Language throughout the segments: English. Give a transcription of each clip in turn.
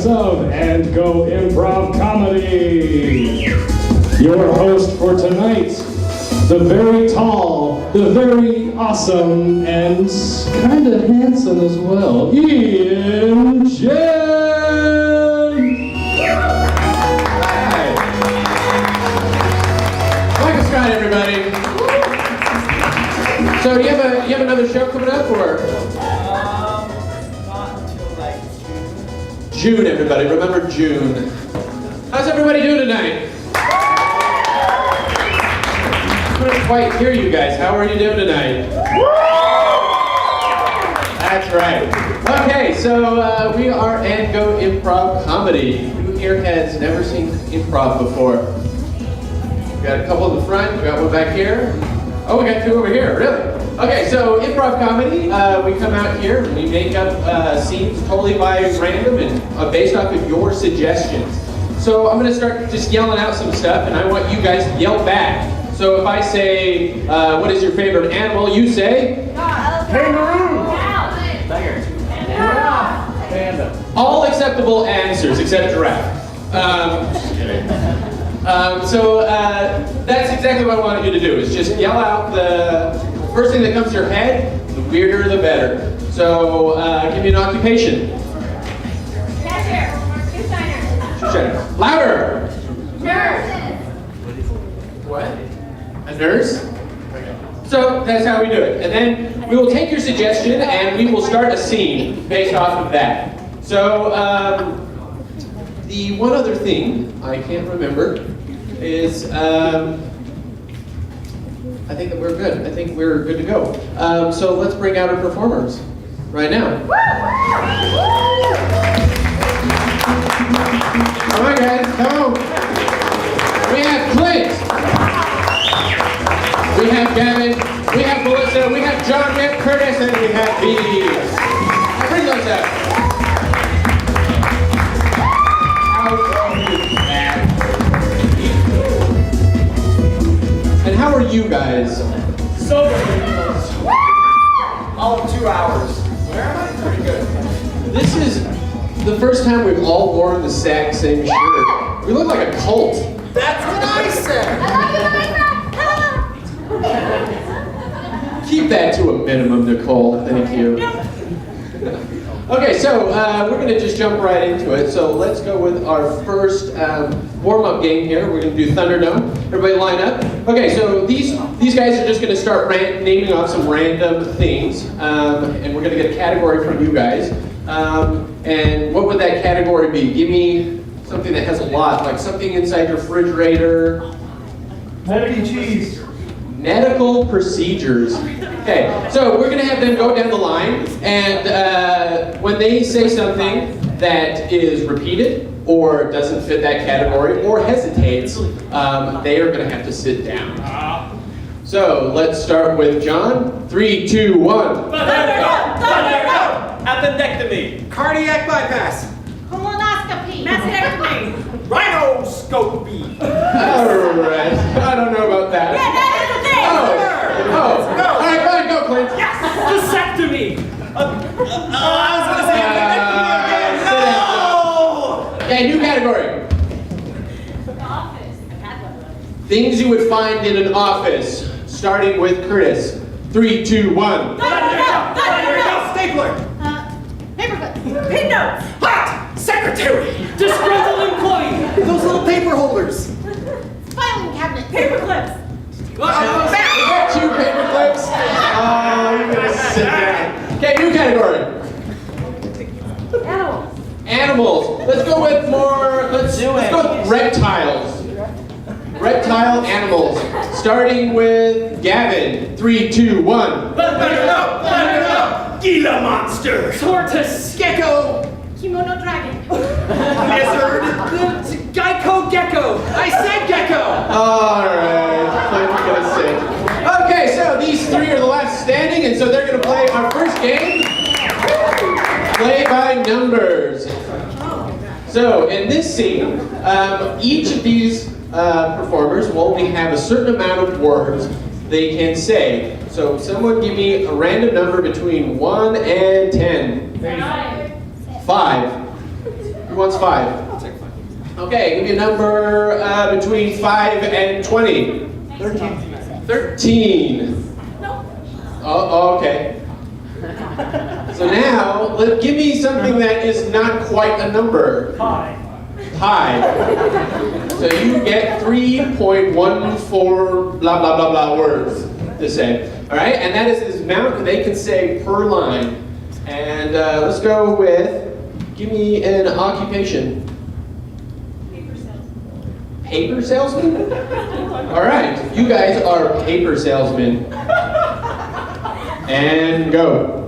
performance of And Go Improv Comedy. Your host for tonight, the very tall, the very awesome, and kind of handsome as well, Ian Jen! Hi. Michael Scott, everybody. So do you have another show coming up, or? Not until like June, everybody. Remember June. How's everybody doing tonight? I couldn't quite hear you guys. How are you doing tonight? That's right. Okay, so we are And Go Improv Comedy. Who here has never seen improv before? We got a couple in the front. We got one back here. Oh, we got two over here. Really? Okay, so improv comedy. We come out here and we make up scenes totally by random and based off of your suggestions. So I'm going to start just yelling out some stuff, and I want you guys to yell back. So if I say, what is your favorite animal, you say? kangaroo, tiger, panda. All acceptable answers except giraffe. So that's exactly what I wanted you to do, is just yell out the first thing that comes to your head. The weirder, the better. So give me an occupation. Cashier. Shoe shiner. Louder. Nurse. What? A nurse? Okay. So that's how we do it. And then we will take your suggestion and we will start a scene based off of that. So the one other thing I can't remember is I think that we're good. I think we're good to go. So let's bring out our performers right now. Come on, guys, come on. We have Clint. We have Gavin. We have Melissa. We have John. We have Curtis, and we have Bees. Bring those out. And how are you guys? Sober. All of 2 hours. Where am I? Pretty good. This is the first time we've all worn the exact same shirt. We look like a cult. That's what I said. Keep that to a minimum, Nicole. Thank you. Okay, so we're going to just jump right into it. So let's go with our first warm-up game here. We're going to do Thunderdome. Everybody line up. Okay, so these guys are just going to start naming off some random things, and we're going to get a category from you guys. And what would that category be? Give me something that has a lot, like something inside your refrigerator. Medical cheese. Medical procedures. Okay, so we're going to have them go down the line, and when they say something that is repeated or doesn't fit that category or hesitates, they are going to have to sit down. So let's start with John. 3, 2, 1. Appendectomy. Cardiac bypass. Colonoscopy. Mastectomy. Rhinoscopy. All right. I don't know about that. Yeah, that is the thing. Oh. All right, go ahead, go, Clint. Yes. Vasectomy. I was gonna say appendectomy again. No. Okay, new category. Office. Things you would find in an office, starting with Curtis. 3, 2, 1. Stapler. Paperclip. Pin notes. Hot. Secretary. Disgruntled employee. Those little paper holders. Filing cabinet. Paperclips. Back. 2 paper clips. Oh, you're gonna sit down. Okay, new category. Animals. Animals. Let's go with more. Let's go with reptiles. Reptile animals. Starting with Gavin. 3, 2, 1. Gila monster. Tortoise. Gecko. Kimono dragon. Lizard. Geico gecko. I said gecko. All right. I'm gonna sit. Okay, so these 3 are the last standing, and so they're gonna play our first game. Play by numbers. So in this scene, each of these performers will only have a certain amount of words they can say. So someone give me a random number between 1 and 10. 5. Who wants 5? I'll take 5. Okay, give me a number between 5 and 20. 13. 13. Nope. Oh, okay. So now, give me something that is not quite a number. Pi. Pi. So you get 3.14 blah blah blah blah words to say. All right, and that is the amount they can say per line. And let's go with, give me an occupation. Paper salesman? All right, you guys are paper salesmen. And go.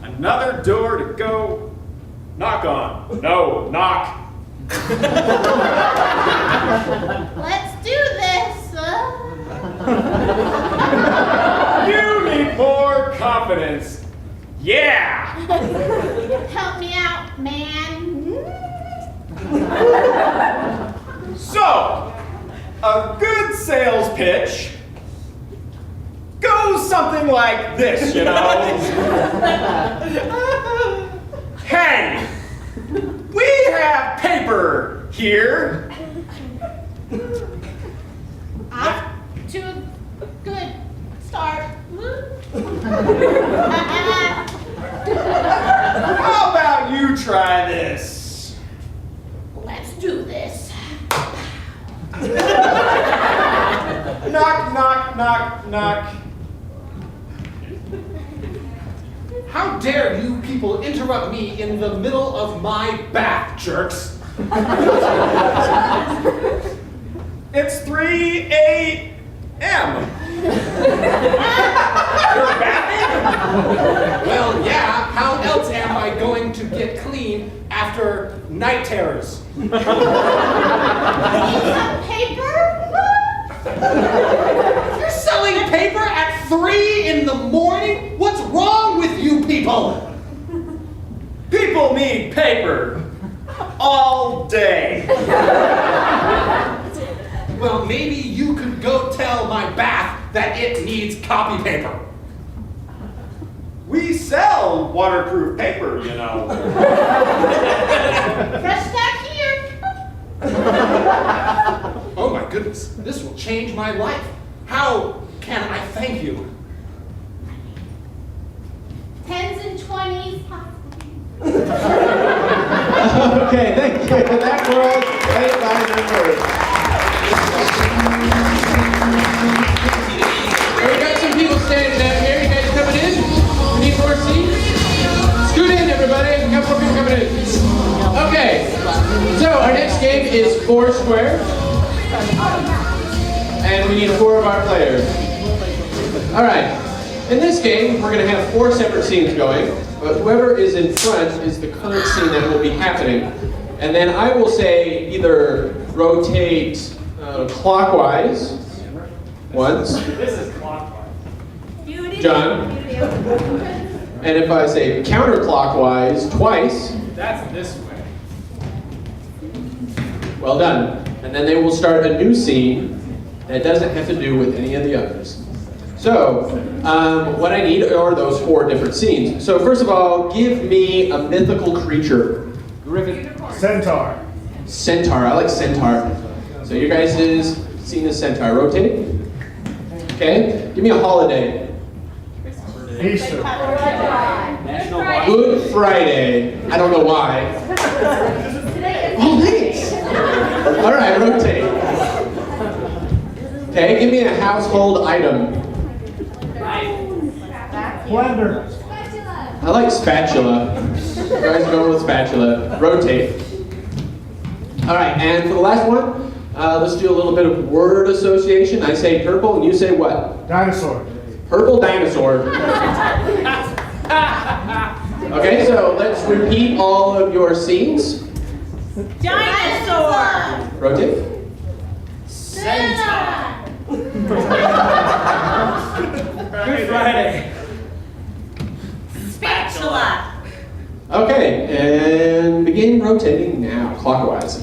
Another door to go knock on. No, knock. Let's do this. You need more confidence. Yeah! Help me out, man. So, a good sales pitch goes something like this, you know? Hey, we have paper here. Off to a good start. How about you try this? Let's do this. Knock, knock, knock, knock. How dare you people interrupt me in the middle of my bath, jerks? It's 3 a.m. You're bathing? Well, yeah, how else am I going to get clean after night terrors? Need some paper? You're selling paper at 3 in the morning? What's wrong with you people? People need paper all day. Well, maybe you could go tell my bath that it needs copy paper. We sell waterproof paper, you know. Fresh stack here. Oh my goodness, this will change my life. How can I thank you? 10s and 20s. Okay, thank you. That world played by numbers. We've got some people standing out here. You guys coming in? We need more seats. Scoot in, everybody. We got more people coming in. Okay, so our next game is Foursquare. And we need 4 of our players. All right. In this game, we're going to have 4 separate scenes going, but whoever is in front is the current scene that will be happening. And then I will say either rotate clockwise once, This is clockwise. John. And if I say counterclockwise twice, That's this way. well done. And then they will start a new scene that doesn't have to do with any of the others. So, what I need are those 4 different scenes. So first of all, give me a mythical creature. Griffin. Centaur. Centaur, I like centaur. So you guys' scene is centaur. Rotate. Okay, give me a holiday. Easter. Good Friday. I don't know why. Oh, thanks. All right, rotate. Okay, give me a household item. Blender. I like spatula. You guys go with spatula. Rotate. All right, and for the last one, let's do a little bit of word association. I say purple, and you say what? Dinosaur. Purple dinosaur. Okay, so let's repeat all of your scenes. Dinosaur. Rotate. Santa. Good Friday. Spatula. Okay, and begin rotating now, clockwise.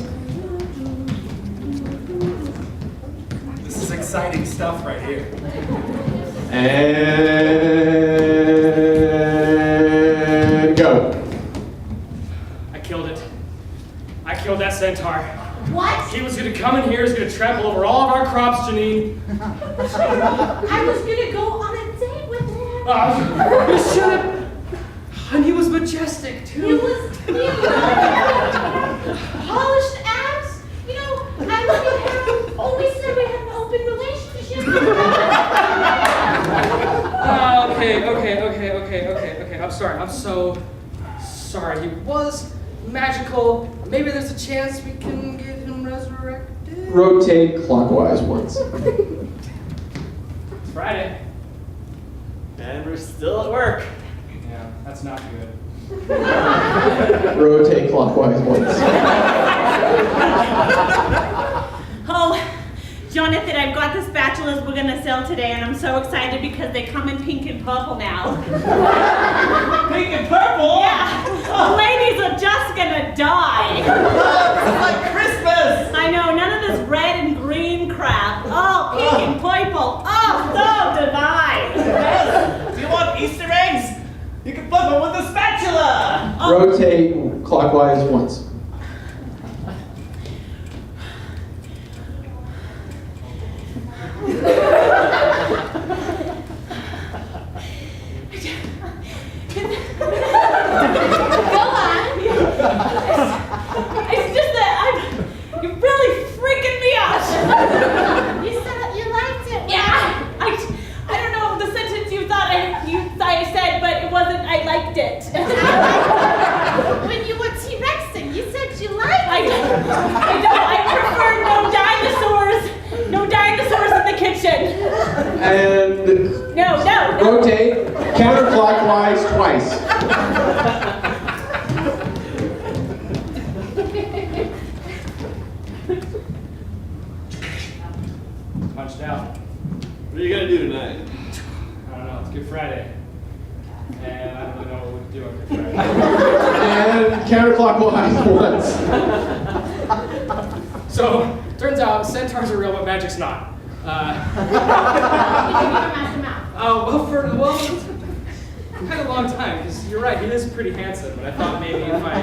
This is exciting stuff right here. And go. I killed come in here is gonna trample over all of our crops, Janine. I was gonna go on a date with him. You should have. And he was majestic too. He was polished abs. You know, I look at him. Oh, we said we had an open relationship. Okay. I'm sorry. I'm so sorry. He was magical. Maybe there's a chance we can get him resurrected. Rotate clockwise once. It's Friday. And we're still at work. Yeah, that's not good. Rotate clockwise once. Oh, Jonathan, I've got the spatulas we're gonna sell today, and I'm so excited because they come in pink and purple now. Pink and purple? Yeah, the ladies are just gonna die. It's like Christmas! I know, none of this red and green crap. Oh, pink and purple. Oh, so divine. Yes. Do you want Easter eggs? You can flip them with a spatula! Rotate clockwise once. Go on. It's just that you're really freaking me out. You said that you liked it. Yeah. I don't know the sentence you thought I said, but it wasn't. I liked it. When you were T-Rexing, you said you liked it. I don't. I prefer no dinosaurs in the kitchen. And No. rotate counterclockwise twice. Punched out. What are you gonna do tonight? I don't know. It's Good Friday. And I don't really know what we do on Good Friday. And counterclockwise once. So, turns out centaurs are real, but magic's not. It's kind of a long time, because you're right, he is pretty handsome, but I thought maybe if I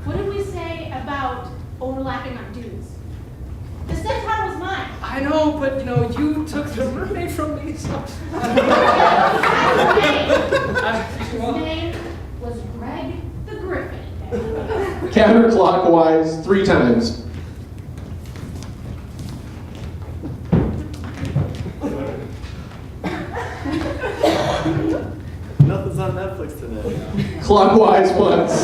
What did we say about overlapping on dudes? The centaur was mine. I know, but you took the mermaid from me, so. His name was Greg the Griffin. Counterclockwise 3 times. Nothing's on Netflix today. Clockwise once.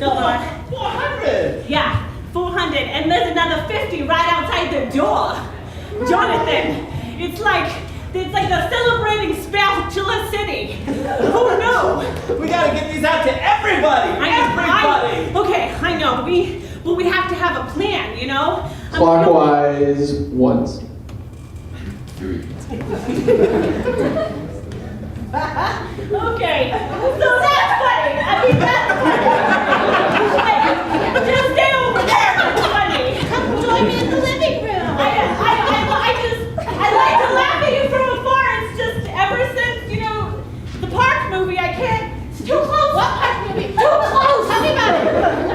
Go on. 400! Yeah, 400, and there's another 50 right outside the door. Jonathan, it's like they're celebrating Spatula City. Oh no! We gotta get these out to everybody! Okay, I know. But we have to have a plan, you know? Clockwise once. Okay, so that's funny. I mean, that's funny. Just stay over there. That's funny. Join me in the living room. I like to laugh at you from afar. It's just ever since, the park movie, I can't. It's too close. What park movie? Too close. Tell me about it.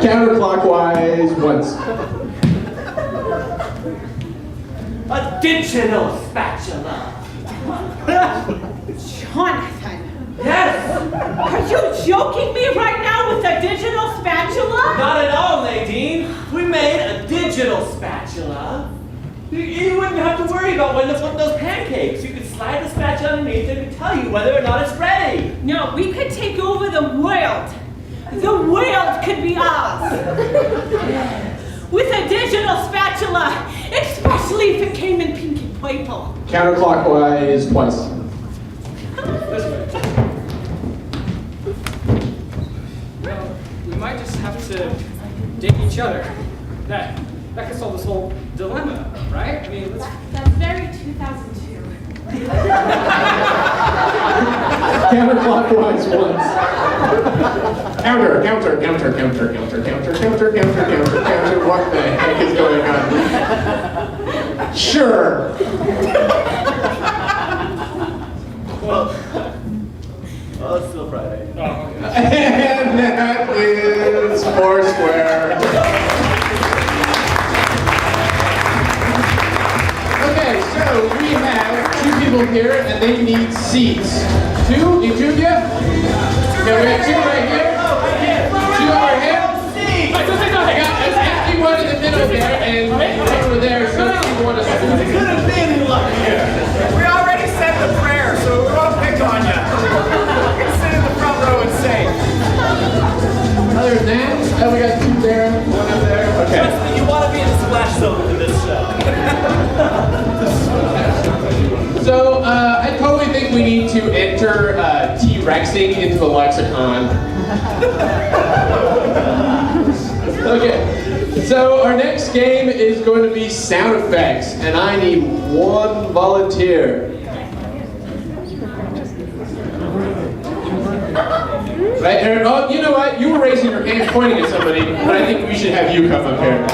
Counterclockwise once. A digital spatula! Jonathan, Yes! are you joking me right now with a digital spatula? Not at all, Nadine! We made a digital spatula. You wouldn't have to worry about when to flip those pancakes. You could slide the spatula underneath it and tell you whether or not it's ready. No, we could take over the world. The world could be ours. With a digital spatula, especially if it came in pink and purple. Counterclockwise twice. This way. Well, we might just have to date each other. That could solve this whole dilemma, right? I mean, That's very 2002. Counterclockwise once. Counter. What the heck is going on? Sure. Well, it's still Friday. oh, okay. And that is Foursquare. Okay, so we have two people here and they need seats. Two? Need two of you? Okay, we got two right here. Two over here. I got an empty one in the middle there and one over there, so people want to Couldn't be any luckier. We already said the prayer, so we won't pick on you. You can sit in the front row and sing. Other than that, we got two there, one over there. Okay. Trust me, you want to be in the splash zone for this show. So, I totally think we need to enter T-Rexing into the lexicon. Okay, so our next game is going to be sound effects, and I need one volunteer. Right, Aaron? Oh, you know what? You were raising your hand pointing at somebody, but I think we should have you come up here.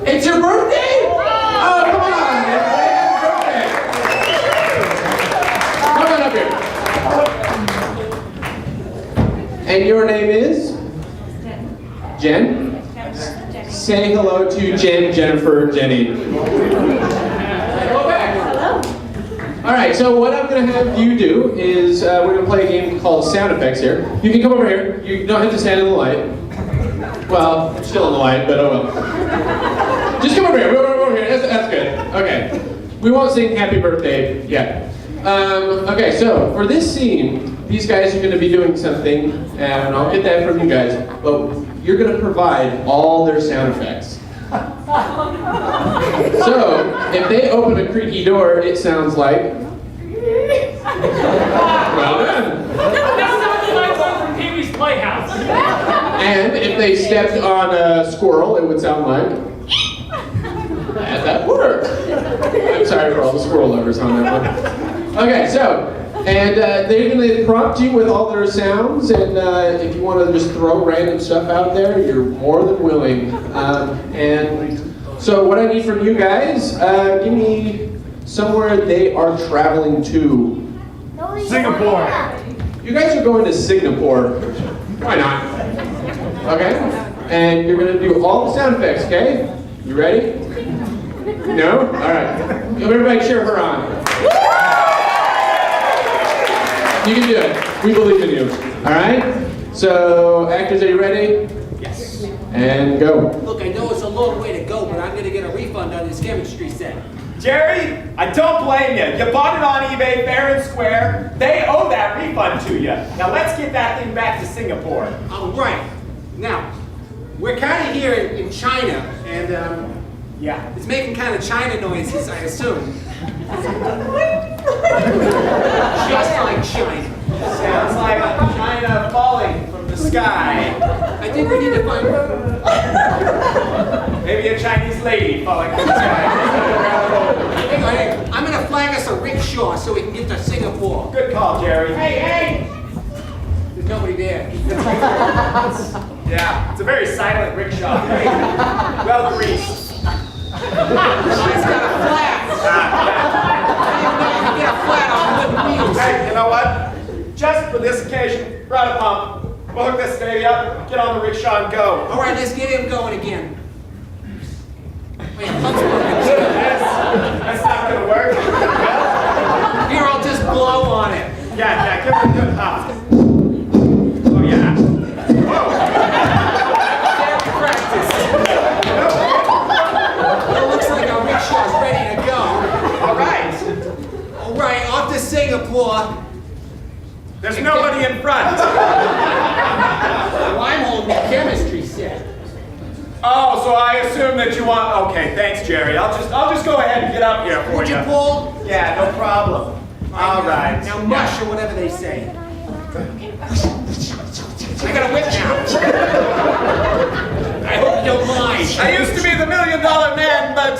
It's your birthday? Oh, come on! Everybody, happy birthday! Come on up here. And your name is? Jen? Say hello to Jen, Jennifer, Jenny. Go back. Hello. All right, so what I'm going to have you do is we're going to play a game called Sound Effects here. You can come over here. You don't have to stand in the light. Well, it's still in the light, but oh well. Just come over here. Over here. That's good. Okay. We won't sing Happy Birthday yet. Okay, so for this scene, these guys are going to be doing something, and I'll get that from you guys, but you're going to provide all their sound effects. So, if they open a creaky door, it sounds like... Well done. That sounded like one from Pee-wee's Playhouse. And if they stepped on a squirrel, it would sound like... That worked. I'm sorry for all the squirrel lovers on that one. Okay, so, and they're going to prompt you with all their sounds, and if you want to just throw random stuff out there, you're more than willing. And so what I need from you guys, give me somewhere they are traveling to. Singapore. You guys are going to Singapore. Why not? Okay? And you're going to do all the sound effects, okay? You ready? No? All right. Everybody cheer her on. You can do it. We believe in you. All right? So, actors, are you ready? Yes. And go. Look, I know it's a long way to go, but I'm going to get a refund on this chemistry set. Jerry, I don't blame you. You bought it on eBay fair and square. They owe that refund to you. Now let's get that thing back to Singapore. All right. Now, we're kind of here in China, and Yeah. it's making kind of China noises, I assume. Just like China. Sounds like China falling from the sky. I think we need to find... Maybe a Chinese lady falling from the sky. Hey, I'm going to flag us a rickshaw so we can get to Singapore. Good call, Jerry. Hey! There's nobody there. Yeah, it's a very silent rickshaw. Very well greased. It's got a flat. You get a flat on wooden wheels. Hey, you know what? Just for this occasion, run a pump. We'll hook this baby up, get on the rickshaw and go. All right, let's get him going again. Wait, pump's working. That's not gonna work. Here, I'll just blow on it. Yeah, give it a good pop. Oh yeah. Whoa. There's practice. Well, it looks like our rickshaw's ready to go. All right. All right, off to Singapore. There's nobody in front. Well, I'm holding the chemistry set. Oh, so I assume that you want. Okay, thanks, Jerry. I'll just go ahead and get up here for Would you you. pull? Yeah, no problem. All right. Now mush or whatever they say. I got a whip now. I hope you don't mind. I used to be the $1 million man, but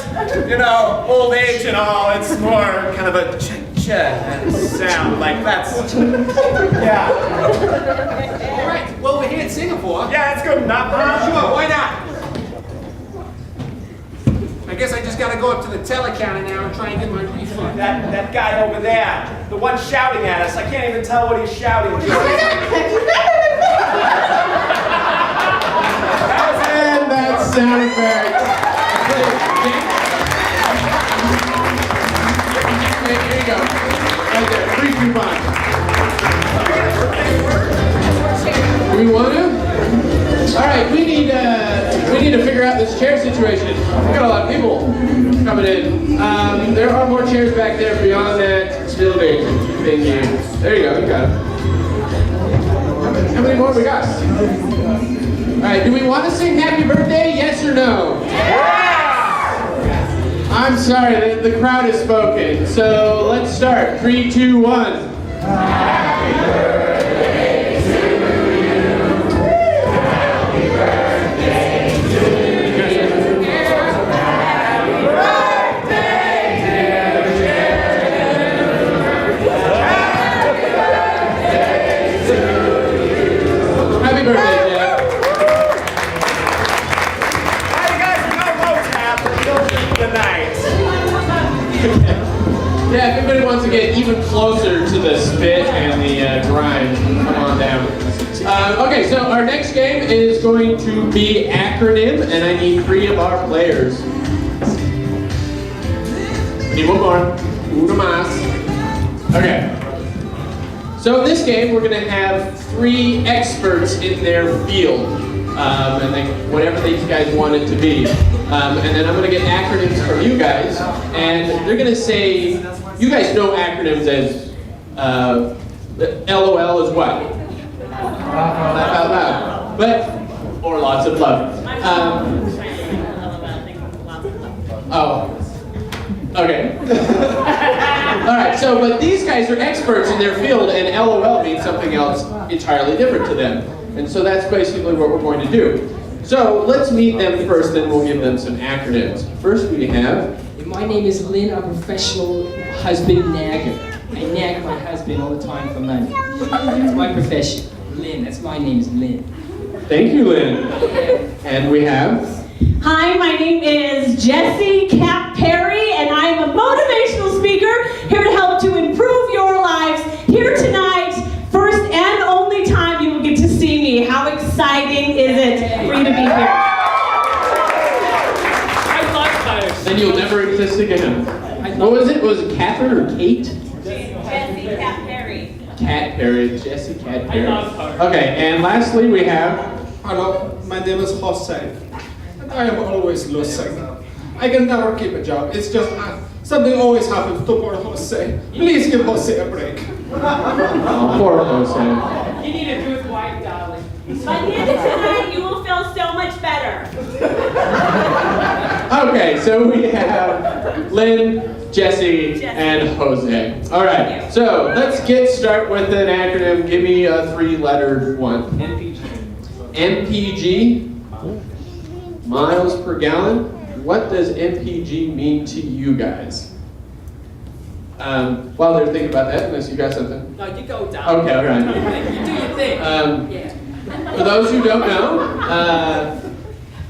you know, old age and all, it's more kind of a sound like that's. Yeah. All right, well, we're here in Singapore. Yeah, it's good enough. Sure, why not? I guess I just gotta go up to the telecounter now and try and get my refund. That guy over there, the one shouting at us, I can't even tell what he's shouting. And that sound effect. Here you go. Right there, free coupon. Do we want to? All right, we need to figure out this chair situation. We got a lot of people coming in. There are more chairs back there beyond that building thingy. There you go, you got it. How many more we got? All right, do we want to sing happy birthday, yes or no? Yeah! I'm sorry, the crowd has spoken. So let's start. 3, 2, 1. Happy birthday to you. Happy birthday to you. Happy birthday, dear Jennifer. Happy birthday to you. Happy birthday, Jeff. Yeah, if anybody wants to get even closer to the spit and the grind, come on down. Okay, so our next game is going to be acronym, and I need 3 of our players. We need one more. Uno más. Okay. So in this game, we're going to have 3 experts in their field, and whatever these guys want it to be. And then I'm going to get acronyms from you guys, and they're going to say, you guys know acronyms as LOL is what? Laugh out loud. But, or lots of love. Oh. Okay. Alright, so, but these guys are experts in their field, and LOL means something else entirely different to them. And so that's basically what we're going to do. So let's meet them first, then we'll give them some acronyms. First we have... My name is Lynn. I'm a professional husband nagger. I nag my husband all the time for money. That's my profession. Lynn, that's my name is Lynn. Thank you, Lynn. And we have... Hi, my name is Jessie Cap Perry, and I am a motivational speaker here to help to improve your lives. Here tonight, first and only time you will get to see me. How exciting is it for you to be here? Then you'll never exist again. What was it? Was it Catherine or Kate? Jessie Cap Perry. Cat Perry. Jessie Cat Perry. Okay, and lastly we have... Hello, my name is Jose. And I am always losing. I can never keep a job. It's just something always happens to poor Jose. Please give Jose a break. Oh, poor Jose. You need a good wife, darling. By the end of tonight, you will feel so much better. Okay, so we have Lynn, Jessie, and Jose. All right, so let's get started with an acronym. Give me a 3-letter one. MPG. MPG? Miles per gallon? What does MPG mean to you guys? While they're thinking about that, unless you got something. No, you go down. Okay, all right. You do your thing. Yeah. For those who don't know,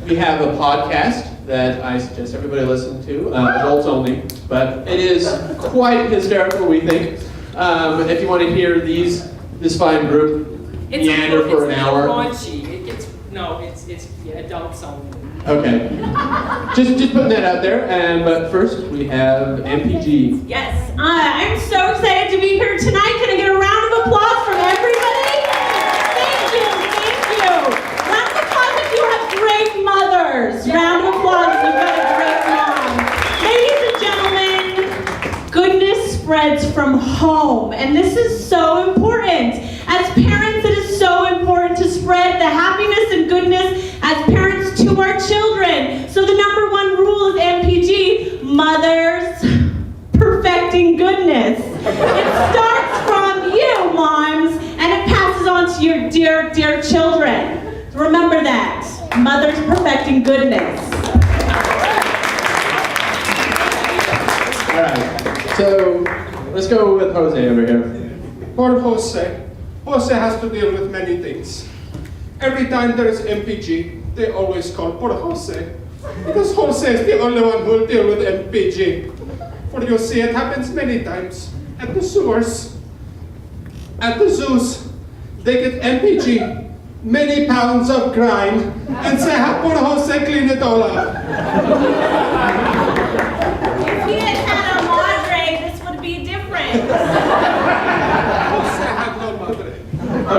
we have a podcast that I suggest everybody listen to, adults only, but it is quite hysterical, we think. If you want to hear this fine group meander for an hour. Raunchy. It's adults only. Okay. Just putting that out there. But first we have MPG. Yes, I'm so excited to be here tonight. Can I get a round of applause from everybody? Thank you. Round of applause if you have great mothers. Round of applause if you've got a great mom. Ladies and gentlemen, goodness spreads from home, and this is so important. As parents, it is so important to spread the happiness and goodness as parents to our children. So the number 1 rule is MPG, mothers perfecting goodness. It starts from you, moms, and it passes on to your dear, dear children. Remember that. Mothers perfecting goodness. All right. So let's go with Jose over here. Poor Jose. Jose has to deal with many things. Every time there is MPG, they always call poor Jose Because Jose is the only one who will deal with MPG. For you see, it happens many times at the sewers, at the zoos. They get MPG, many pounds of crime, and say, "Have poor Jose clean it all up." If he had had a madre, this would be different. Jose had no madre.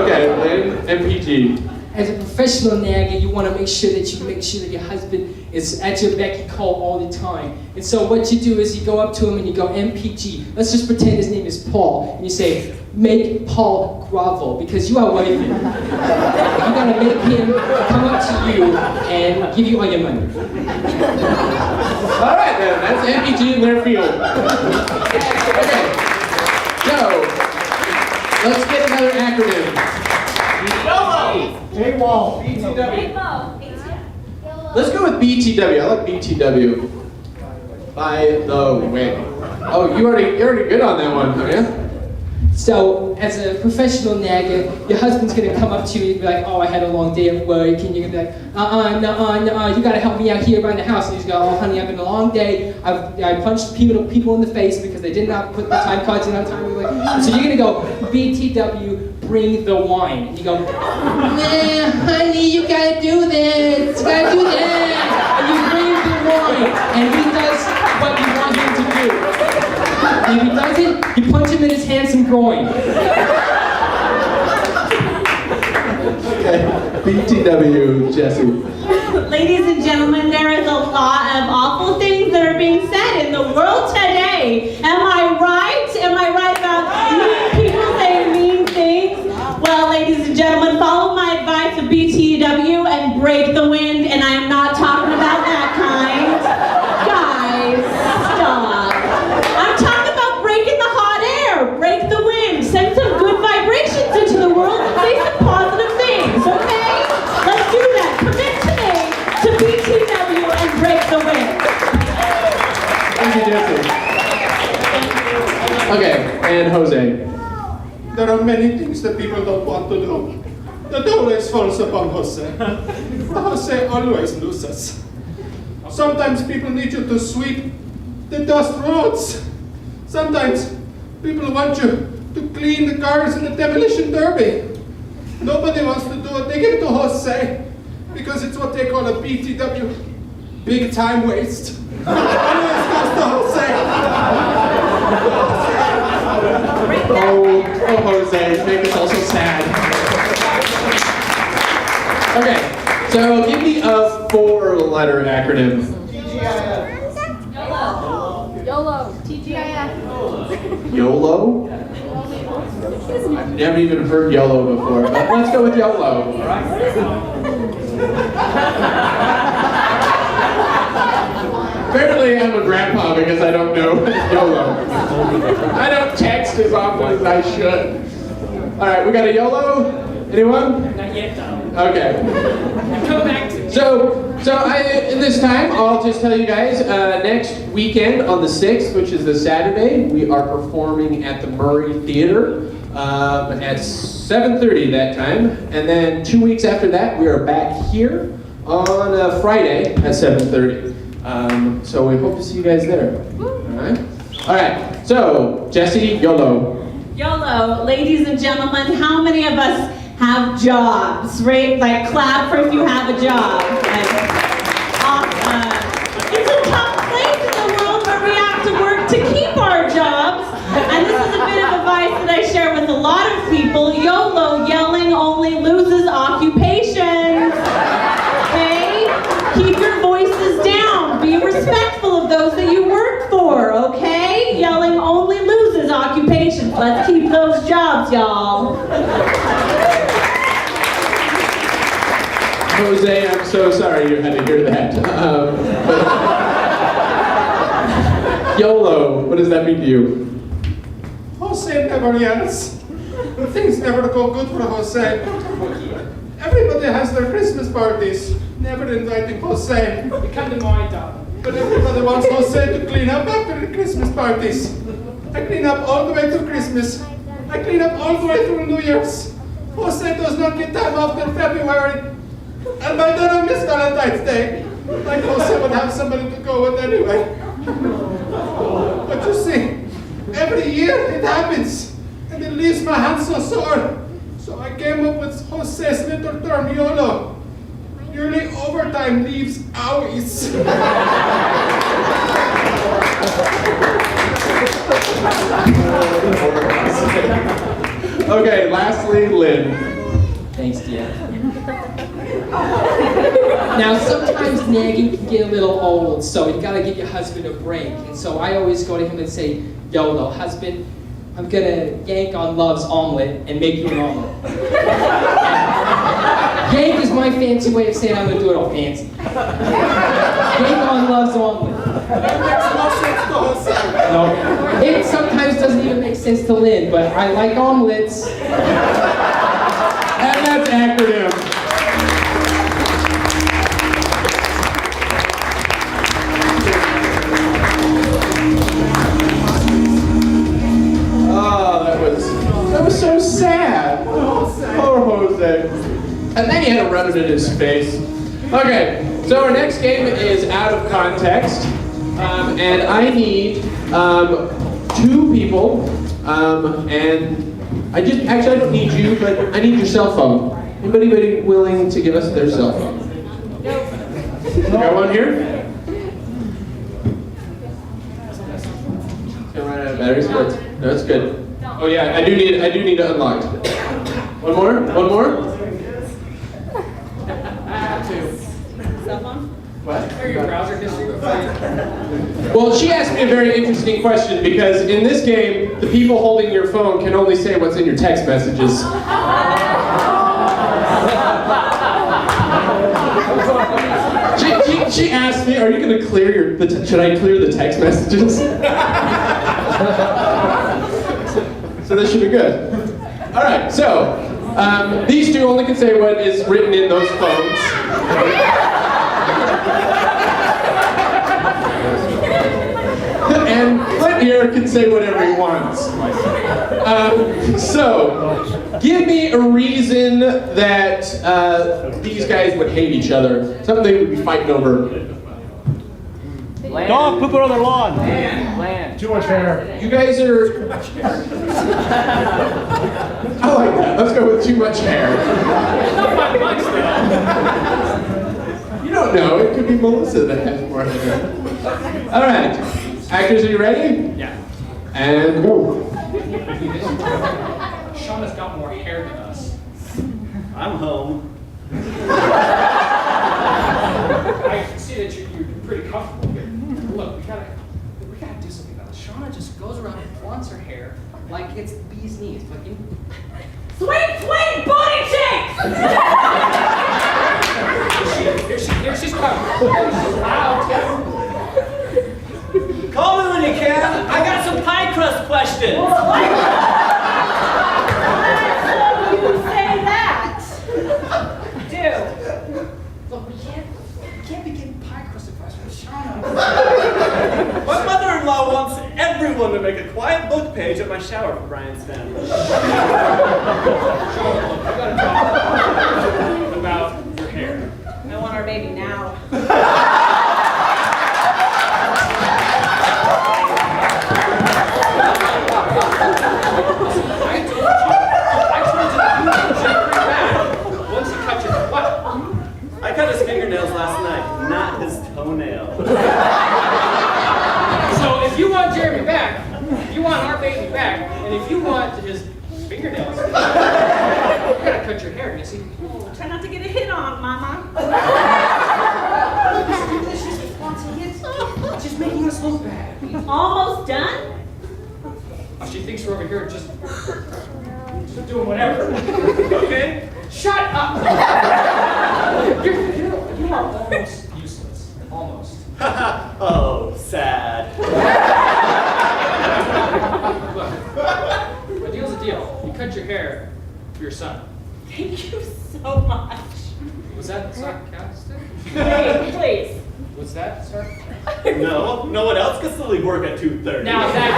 Okay, Lynn, MPG. As a professional nagger, you want to make sure that your husband is at your beck and call all the time. And so what you do is you go up to him and you go, MPG. Let's just pretend his name is Paul. And you say, make Paul grovel because you are wifey. You gotta make him come up to you and give you all your money. All right, then. That's MPG in their field. Okay. So, let's get another acronym. Let's go with BTW. I like BTW. By the way. Oh, you're already good on that one, huh? So, as a professional nagger, your husband's gonna come up to you and be like, "Oh, I had a long day at work," and you're gonna be like, "No, you gotta help me out here around the house." And he's going, "Oh, honey, I've been a long day. I punched people in the face because they did not put the time cards in on time." So you're gonna go, "BTW, bring the wine." And you go, "Nah, honey, you gotta do this. You gotta do that." And you bring the wine, and he does what you want him to do. And if he doesn't, you punch him in his handsome groin. Okay, BTW, Jesse. Ladies and gentlemen, there is a lot of awful things that are being said in the world today. Am I right? Am I right about mean people saying mean things? Well, ladies and gentlemen, follow my advice of BTW and break the wind, and I am not talking about that kind. Guys, stop. I'm talking about breaking the hot air, break the wind, send some good vibrations into the world and say some positive things, okay? Let's do that. Commit today to BTW and break the wind. Thank you, Jesse. Okay, and Jose. There are many things that people don't want to do. That always falls upon Jose. Jose always loses. Sometimes people need you to sweep the dust roads. Sometimes people want you to clean the cars in the demolition derby. Nobody wants to do it. They give it to Jose because it's what they call a BTW, big time waste. Always goes to Jose. Oh, Jose, make us all so sad. Okay, so give me a 4-letter acronym. YOLO. TGIF. YOLO? I've never even heard YOLO before, but let's go with YOLO, all right? Apparently I'm a grandpa because I don't know YOLO. I don't text as often as I should. All right, we got a YOLO? Anyone? Not yet, though. Okay. Come back to me. So in this time, I'll just tell you guys, next weekend on the 6th, which is the Saturday, we are performing at the Murray Theater at 7:30 that time. And then 2 weeks after that, we are back here on Friday at 7:30. So we hope to see you guys there. All right. So, Jesse, YOLO. YOLO, ladies and gentlemen, how many of us have jobs, right? Like clap for if you have a job. Like, awesome. It's a tough place in the world where we have to work to keep our jobs. And this is a bit of advice that I share with a lot of people. YOLO, yelling only loses occupations. Okay? Keep your voices down. Be respectful of those that you work for, okay? Yelling only loses occupations. Let's keep those jobs, y'all. Jose, I'm so sorry you had to hear that. YOLO, what does that mean to you? Jose never yells. Things never go good for Jose. Everybody has their Christmas parties, never inviting Jose. You come to my job. But everybody wants Jose to clean up after the Christmas parties. I clean up all the way to Christmas. I clean up all the way through New Year's. Jose does not get time off till February. And by then I miss Valentine's Day. Like Jose would have somebody to go with anyway. But you see, every year it happens, and it leaves my hands so sore. So I came up with Jose's little term, YOLO. Yearly overtime leaves owies. Okay, lastly, Lynn. Thanks, dear. Now, sometimes nagging can get a little old, so you gotta give your husband a break. And so I always go to him and say, YOLO, husband, I'm gonna yank on Love's omelet and make you an omelet. Yank is my fancy way of saying I'm gonna do it all fancy. Yank on Love's omelet. That makes no sense to Jose. No, it sometimes doesn't even make sense to Lynn, but I like omelets. And that's acronym. Oh, that was so sad. Poor Jose. And then he had to rub it in his face. Okay, so our next game is out of context. And I need 2 people. And I don't need you, but I need your cell phone. Anybody willing to give us their cell phone? Got one here? It's gonna run out of batteries. No, it's good. Oh yeah, I do need to unlock. One more? One more? Cell phone? What? Or your browser history before you... Well, she asked me a very interesting question because in this game, the people holding your phone can only say what's in your text messages. She asked me, "Are you going to clear should I clear the text messages?" So this should be good. All right, so these 2 only can say what is written in those phones. And Clint here can say whatever he wants. So, give me a reason that these guys would hate each other. Something they would be fighting over. Dog pooping on their lawn. Land. Too much hair. You guys are... I like that. Let's go with too much hair. Not by much, though. You don't know. It could be Melissa that has more hair. All right. Actors, are you ready? Yeah. And go. Shauna's got more hair than us. I'm home. I can see that you're pretty comfortable here. Look, we gotta do something about this. Shauna just goes around and flaunts her hair like it's the bee's knees. Like Sweet booty cheeks! here she's coming. She's loud. Call me when you can. I got some pie crust questions. You say that. Do. Look, we can't be getting pie crust advice from Shauna. My mother-in-law wants everyone to make a quiet book page at my shower for Brian's family. We gotta talk about your hair. I want our baby now. I cut his fingernails last night, not his toenails. So if you want Jeremy back, if you want our baby back, and if you want his fingernails, you gotta cut your hair, Missy. Try not to get a hit on, Mama. Just making us look bad. Almost done? Oh, she thinks we're over here just doing whatever. Okay? Shut up! You are almost useless. Almost. Oh, sad. Look, a deal's a deal. You cut your hair for your son. Thank you so much. Was that sarcastic? Hey, please. Was that sarcastic? No one else can still leave work at 2:30. Now that...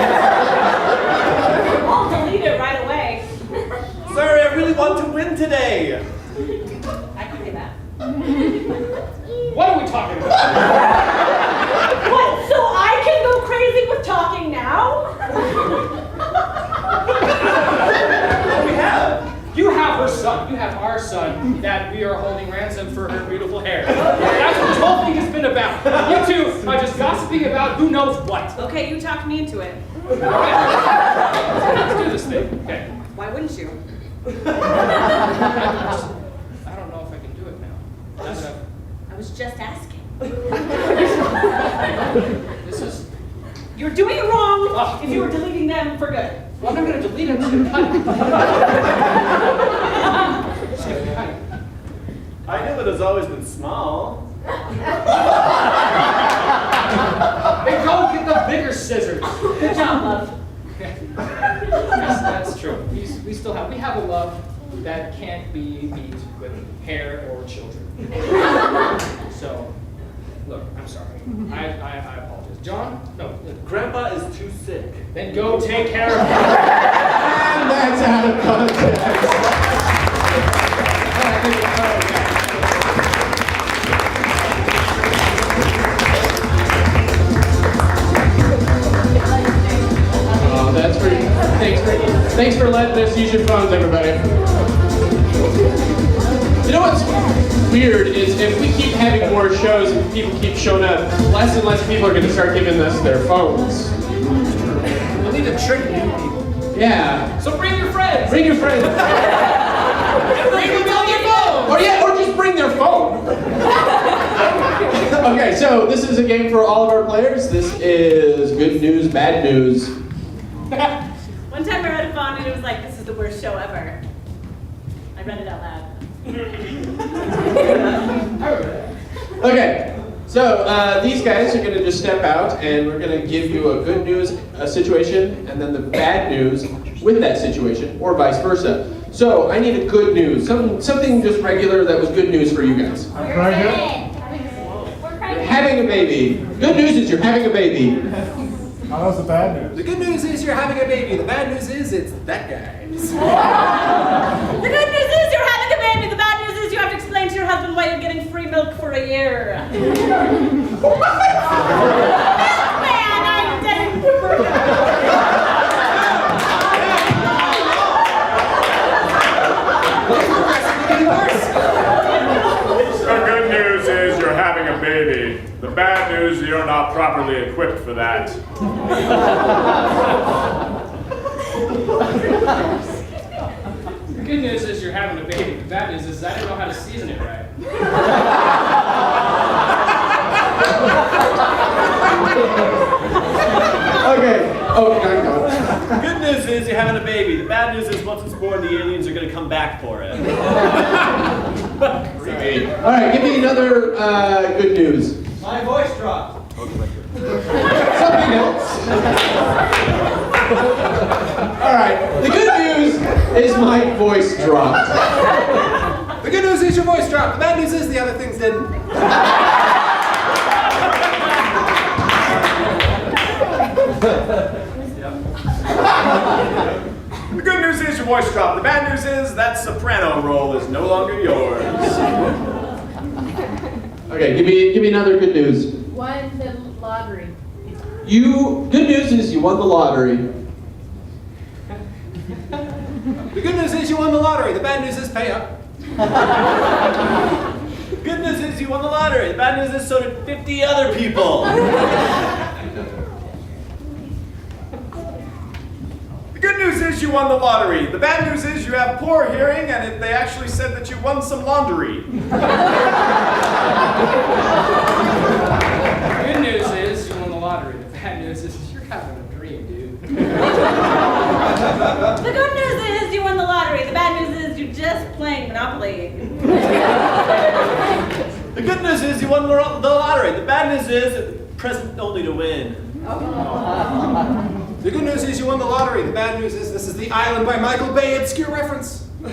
I'll delete it right away. Sorry, I really want to win today. I can say that. What are we talking about? What? So I can go crazy with talking now? You have her son. You have our son that we are holding ransom for her beautiful hair. That's what this whole thing has been about. You two are just gossiping about who knows what. Okay, you talked me into it. Let's do this thing. Okay. Why wouldn't you? I don't know if I can do it now. I was just asking. This is. You're doing it wrong if you were deleting them for good. Well, I'm not going to delete it. I'm just going to cut it. I knew it has always been small. Hey, go get the bigger scissors. Good job, love. Yes, that's true. We still have a love that can't be beat with hair or children. So, look, I'm sorry. I apologize. John? No. Grandpa is too sick. Then go take care of him. And that's out of context. Oh, that's pretty. Thanks for letting us use your phones, everybody. You know what's weird is if we keep having more shows and people keep showing up, less and less people are going to start giving us their phones. We'll need to trick new people. Yeah. So bring your friends. Bring your friends. Bring them on your phone. Or just bring their phone. Okay, so this is a game for all of our players. This is good news, bad news. One time I read a phone and it was like, this is the worst show ever. I read it out loud. Okay, so these guys are going to just step out and we're going to give you a good news situation and then the bad news with that situation, or vice versa. So I need a good news, something just regular that was good news for you guys. Having a baby. Good news is you're having a baby. How's the bad news? The good news is you're having a baby. The bad news is it's that guy. The good news is you're having a baby. The bad news is you have to explain to your husband why you're getting free milk for a year. Milkman, I'm dead. The good news is you're having a baby. The bad news is you're not properly equipped for that. The good news is you're having a baby. The bad news is I didn't know how to season it right. Okay. Oh, no. The good news is you're having a baby. The bad news is once it's born, the aliens are going to come back for it. All right, give me another good news. My voice dropped. Something else. All right, the good news is my voice dropped. The good news is your voice dropped. The bad news is the other things didn't. The good news is your voice dropped. The bad news is that soprano role is no longer yours. Okay, give me another good news. Won the lottery. Good news is you won the lottery. The good news is you won the lottery. The bad news is pay up. Good news is you won the lottery. The bad news is so did 50 other people. The good news is you won the lottery. The bad news is you have poor hearing and they actually said that you won some laundry. Good news is you won the lottery. The bad news is you're having a dream, dude. The good news is you won the lottery. The bad news is you're just playing Monopoly. The good news is you won the lottery. The bad news is present only to win. The good news is you won the lottery. The bad news is this is The Island by Michael Bay. Obscure reference. The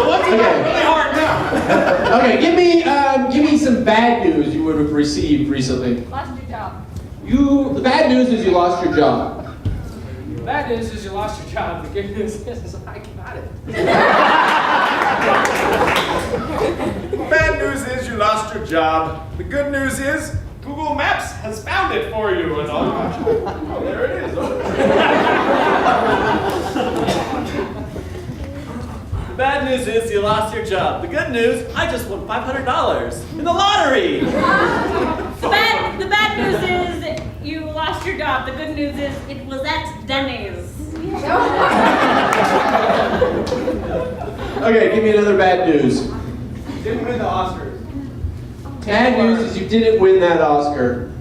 ones that are really hard now. Okay, give me some bad news you would have received recently. Lost your job. The bad news is you lost your job. bad news is you lost your job. The good news is I got it. Bad news is you lost your job. The good news is Google Maps has found it for you and all. Oh, there it is. The bad news is you lost your job. The good news, I just won $500 in the lottery. The bad news is you lost your job. The good news is it was at Denny's. Okay, give me another bad news. Didn't win the Oscars. Bad news is you didn't win that Oscar.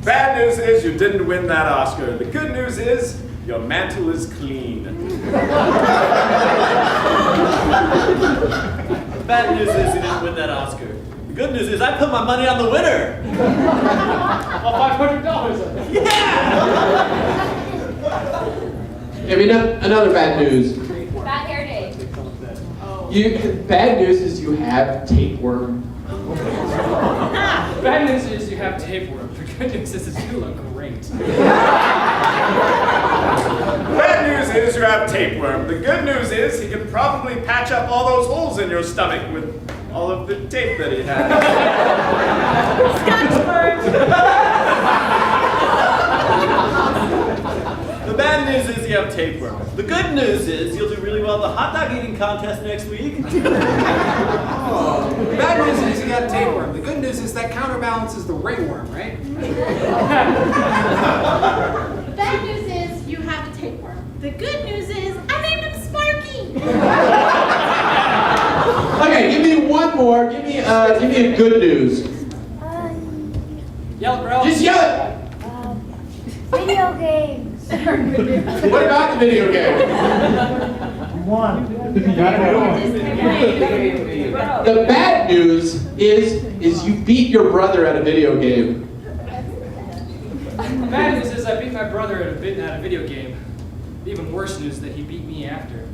Bad news is you didn't win that Oscar. The good news is your mantle is clean. The bad news is you didn't win that Oscar. The good news is I put my money on the winner. $500. Yeah! Give me another bad news. Bad hair day. Bad news is you have tapeworm. Bad news is you have tapeworm. The good news is you look great. Bad news is you have tapeworm. The good news is he can probably patch up all those holes in your stomach with all of the tape that he has. The bad news is you have tapeworm. The good news is you'll do really well in the hot dog eating contest next week. Oh, the bad news is you got tapeworm. The good news is that counterbalances the ringworm, right? The bad news is you have a tapeworm. The good news is I named him Sparky. Okay, give me one more. Give me a good news. Yell, bro. Just yell it. Video games. What about the video game? The bad news is you beat your brother at a video game. The bad news is I beat my brother at a video game. The even worse news is that he beat me after.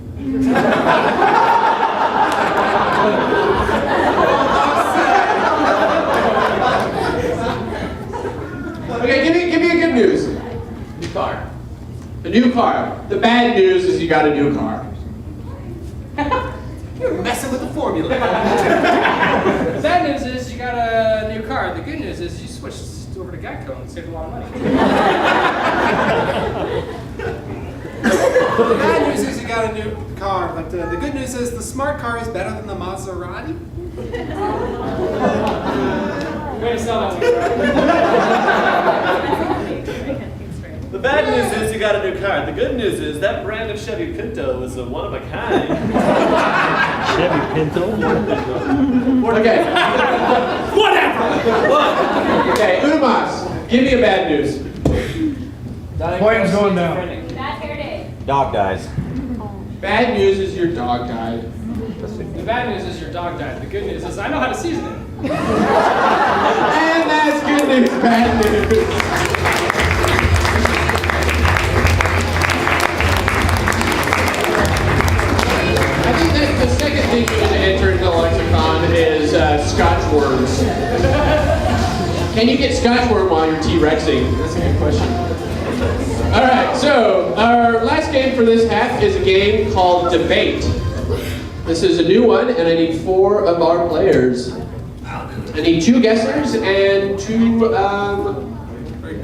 Okay, give me a good news. New car. A new car. The bad news is you got a new car. You're messing with the formula. The bad news is you got a new car. The good news is you switched over to Geico and saved a lot of money. The bad news is you got a new car, but the good news is the smart car is better than the Maserati. Way to sell that The bad news is you got a new car. The good news is that brand of Chevy Pinto is a one of a kind. Chevy Pinto? Okay. Whatever! What? Okay, Umas, give me a bad news. Pointing's going down. Bad hair day. Dog dies. Bad news is your dog died. The bad news is your dog died. The good news is I know how to season it. And that's good news, bad news. I think that the second thing you need to enter into the lexicon is Scotch worms. Can you get Scotch worm while you're T-Rexing? That's a good question. All right, so our last game for this half is a game called Debate. This is a new one, and I need 4 of our players. I need 2 guessers and 2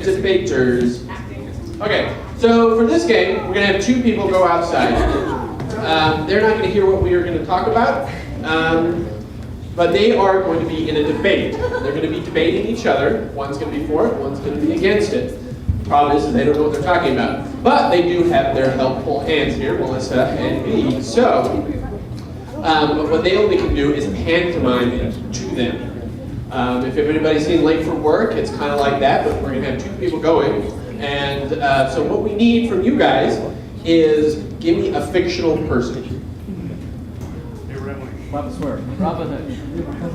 debaters. Okay, so for this game, we're going to have 2 people go outside. They're not going to hear what we are going to talk about, but they are going to be in a debate. They're going to be debating each other. One's going to be for it, one's going to be against it. The problem is that they don't know what they're talking about. But they do have their helpful hands here, Melissa and me. So, what they only can do is pantomime it to them. If anybody's seen Late for Work, it's kind of like that, but we're going to have 2 people going. And so what we need from you guys is give me a fictional person. Robin Hood.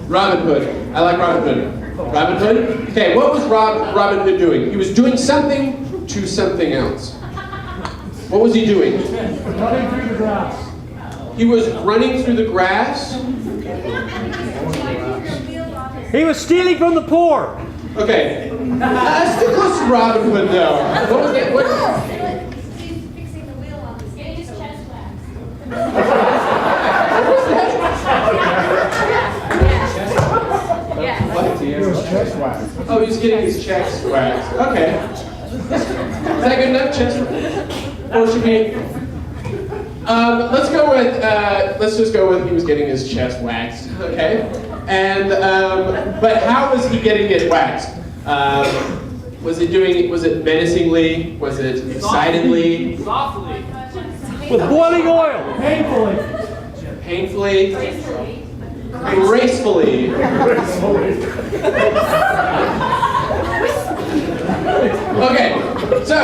Robin Hood. I like Robin Hood. Robin Hood? Okay, what was Robin Hood doing? He was doing something to something else. What was he doing? Running through the grass. He was running through the grass. He was stealing from the poor. Okay, Stick close to Robin Hood, though. What was it? What? He's fixing the wheel on this. Getting his chest waxed. What? Oh, he's getting his chest waxed. Okay. Is that good enough? Chest waxed? Or should we? Let's just go with he was getting his chest waxed. Okay. And but how was he getting it waxed? Was it menacingly? Was it excitedly? Softly. With boiling oil. Painfully? Gracefully. Okay, so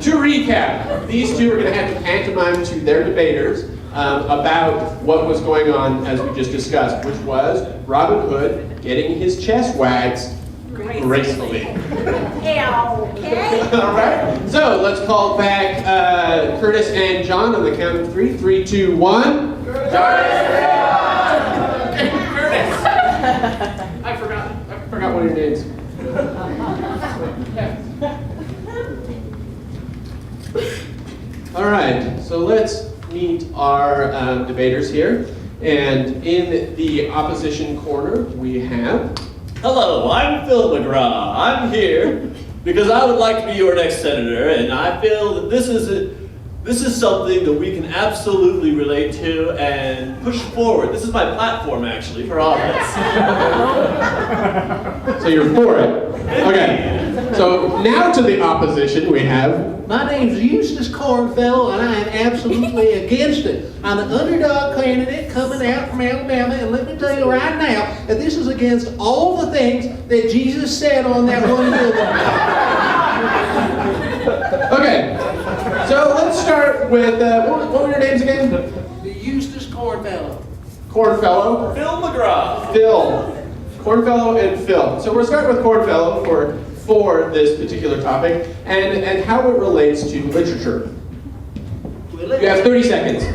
to recap, these two are going to have to pantomime to their debaters about what was going on as we just discussed, which was Robin Hood getting his chest waxed gracefully. Okay. All right, so let's call back Curtis and John on the count of 3. 3, 2, 1. Curtis! I forgot one of your names. All right, so let's meet our debaters here. And in the opposition corner, we have... Hello, I'm Phil McGraw. I'm here because I would like to be your next senator, and I feel that this is something that we can absolutely relate to and push forward. This is my platform, actually, for office. So you're for it. Okay. So now to the opposition we have... My name's Eustace Cornfellow, and I am absolutely against it. I'm the underdog candidate coming out from Alabama, and let me tell you right now that this is against all the things that Jesus said on that one hill. Okay. So let's start with, what were your names again? The Eustace Cornfellow. Cornfellow? Phil McGraw. Phil. Cornfellow and Phil. So we'll start with Cornfellow for this particular topic and how it relates to literature. Well, You have 30 seconds.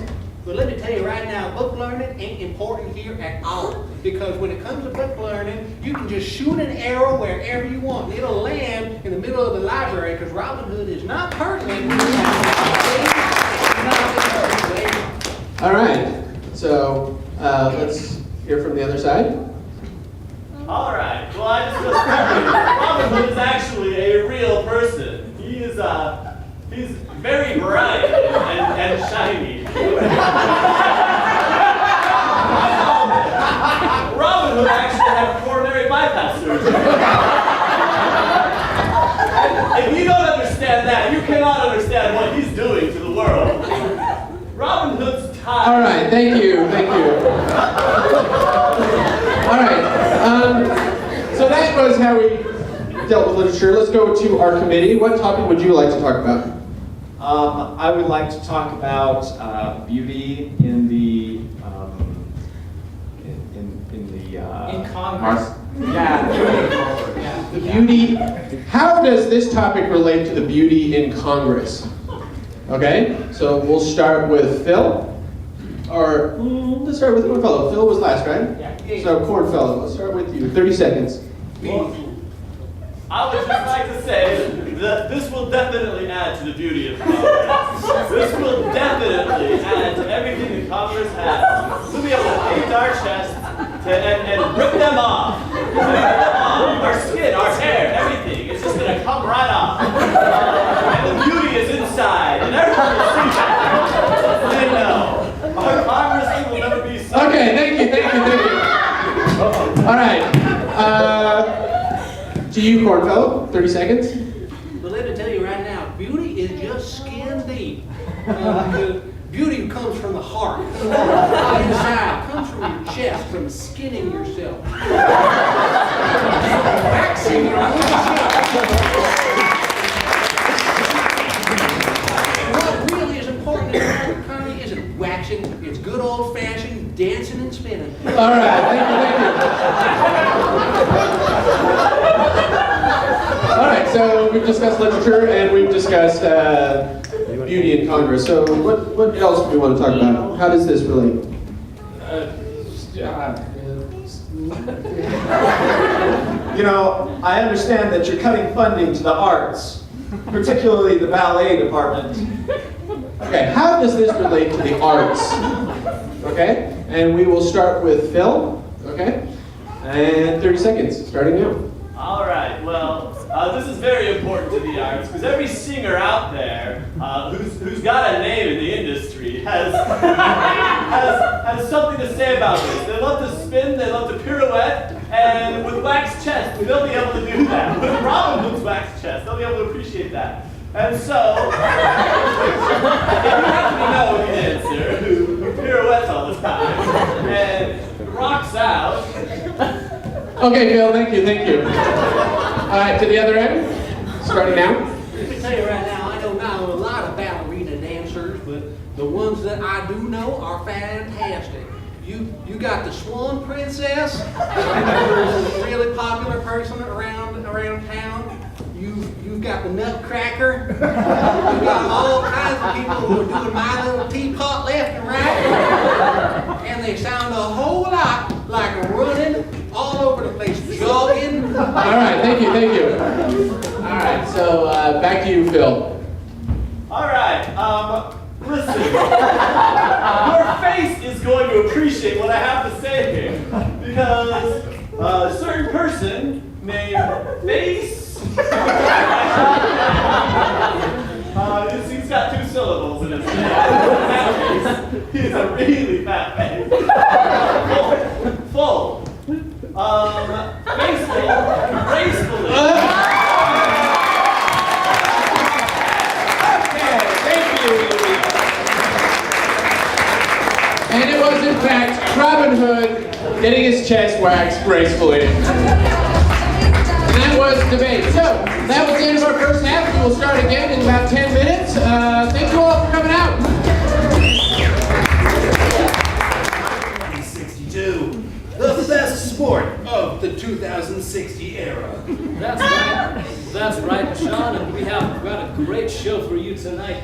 Well, let me tell you right now, book learning ain't important here at all. Because when it comes to book learning, you can just shoot an arrow wherever you want. It'll land in the middle of the library because Robin Hood is not pertinent. All right. So let's hear from the other side. All right. Well, I just Robin Hood is actually a real person. He's very bright and shiny. Robin Hood actually had coronary bypass surgery. If you don't understand that, you cannot understand what he's doing to the world. Robin Hood's tired. All right. Thank you. All right. So that was how we dealt with literature. Let's go to our committee. What topic would you like to talk about? I would like to talk about beauty in the In Congress. The beauty. How does this topic relate to the beauty in Congress? Okay, so we'll start with Phil. Or let's start with Cornfellow. Phil was last, right? Yeah. So Cornfellow, let's start with you. 30 seconds. Well, I would just like to say that this will definitely add to the beauty of Congress. This will definitely add to everything that Congress has. We'll be able to paint our chests and rip them off. Our skin, our hair, everything. It's just going to come right off. And the beauty is inside, and everyone will see that. They know. Our Congress will never be so. Okay, thank you. All right. To you, Cornfellow, 30 seconds. But let me tell you right now, beauty is just skin deep. Beauty comes from the heart. Inside, comes from your chest, from skinning yourself. Waxing your own chest. What really is important in our economy isn't waxing, it's good old-fashioned dancing and spinning. All right, thank you. All right, so we've discussed literature and we've discussed beauty in Congress. So what else do we want to talk about? How does this relate? You know, I understand that you're cutting funding to the arts, particularly the ballet department. Okay, how does this relate to the arts? Okay, and we will start with Phil. Okay, and 30 seconds, starting now. All right, well, this is very important to the arts because every singer out there who's got a name in the industry has something to say about this. They love to spin, they love to pirouette, and with wax chest, they'll be able to do that. With Robin Hood's wax chest, they'll be able to appreciate that. And so, if you happen to know a dancer who pirouettes all the time and rocks out. Okay, Phil, thank you. All right, to the other end, starting now. Let me tell you right now, I don't know a lot of ballerina dancers, but the ones that I do know are fantastic. You got the Swan Princess, who's a really popular person around town. You've got the Nutcracker. You've got all kinds of people who are doing My Little Teapot left and right. And they sound a whole lot like running all over the place, jogging. All right, thank you. All right, so back to you, Phil. All right, listen. Your face is going to appreciate what I have to say here. Because a certain person named Face, he's got 2 syllables in his name. In that case, he's a really fat face. Full. Gracefully. And it was, in fact, Robin Hood getting his chest waxed gracefully. And that was debate. So, that was the end of our first half. We will start again in about 10 minutes. Thank you all for coming out. 2062, the best sport of the 2060 era. That's right, John, and we have got a great show for you tonight.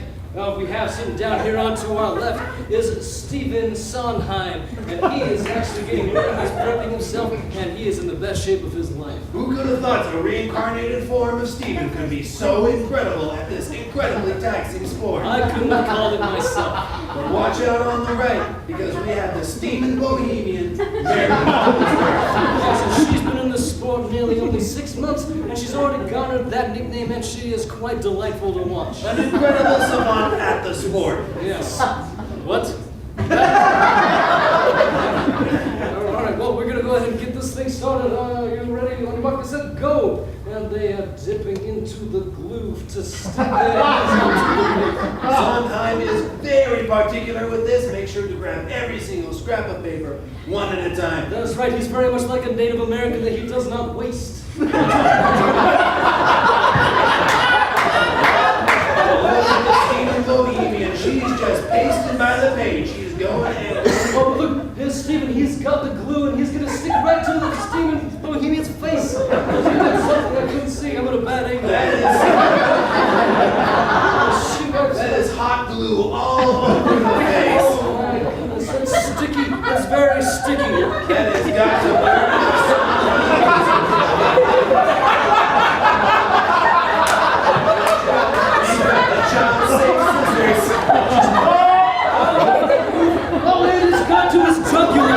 We have sitting down here on to our left is Stephen Sondheim, and he is actually getting ready. He's prepping himself, and he is in the best shape of his life. Who could have thought that a reincarnated form of Stephen could be so incredible at this incredibly taxing sport? I couldn't have called it myself. But watch out on the right, because we have the steaming Bohemian, Mary. Yes, she's been in the sport nearly only 6 months, and she's already garnered that nickname, and she is quite delightful to watch. An incredible savant at the sport. Yes. What? All right, well, we're going to go ahead and get this thing started. You ready? On your mark, set, go! And they are dipping into the glue to stick their hands onto the paper. Sondheim is very particular with this. Make sure to grab every single scrap of paper, one at a time. That's right, he's very much like a Native American that he does not waste. Bohemian, she's just pasted by the page. She's going in. Oh, look, there's Stephen. He's got the glue and he's going to stick right to the Stephen Bohemian's face. He did something I couldn't see. I'm at a bad angle. That is hot glue all over the face. Oh my goodness, that's sticky. That's very sticky. That has got to burn. Oh, it has got to his jugular.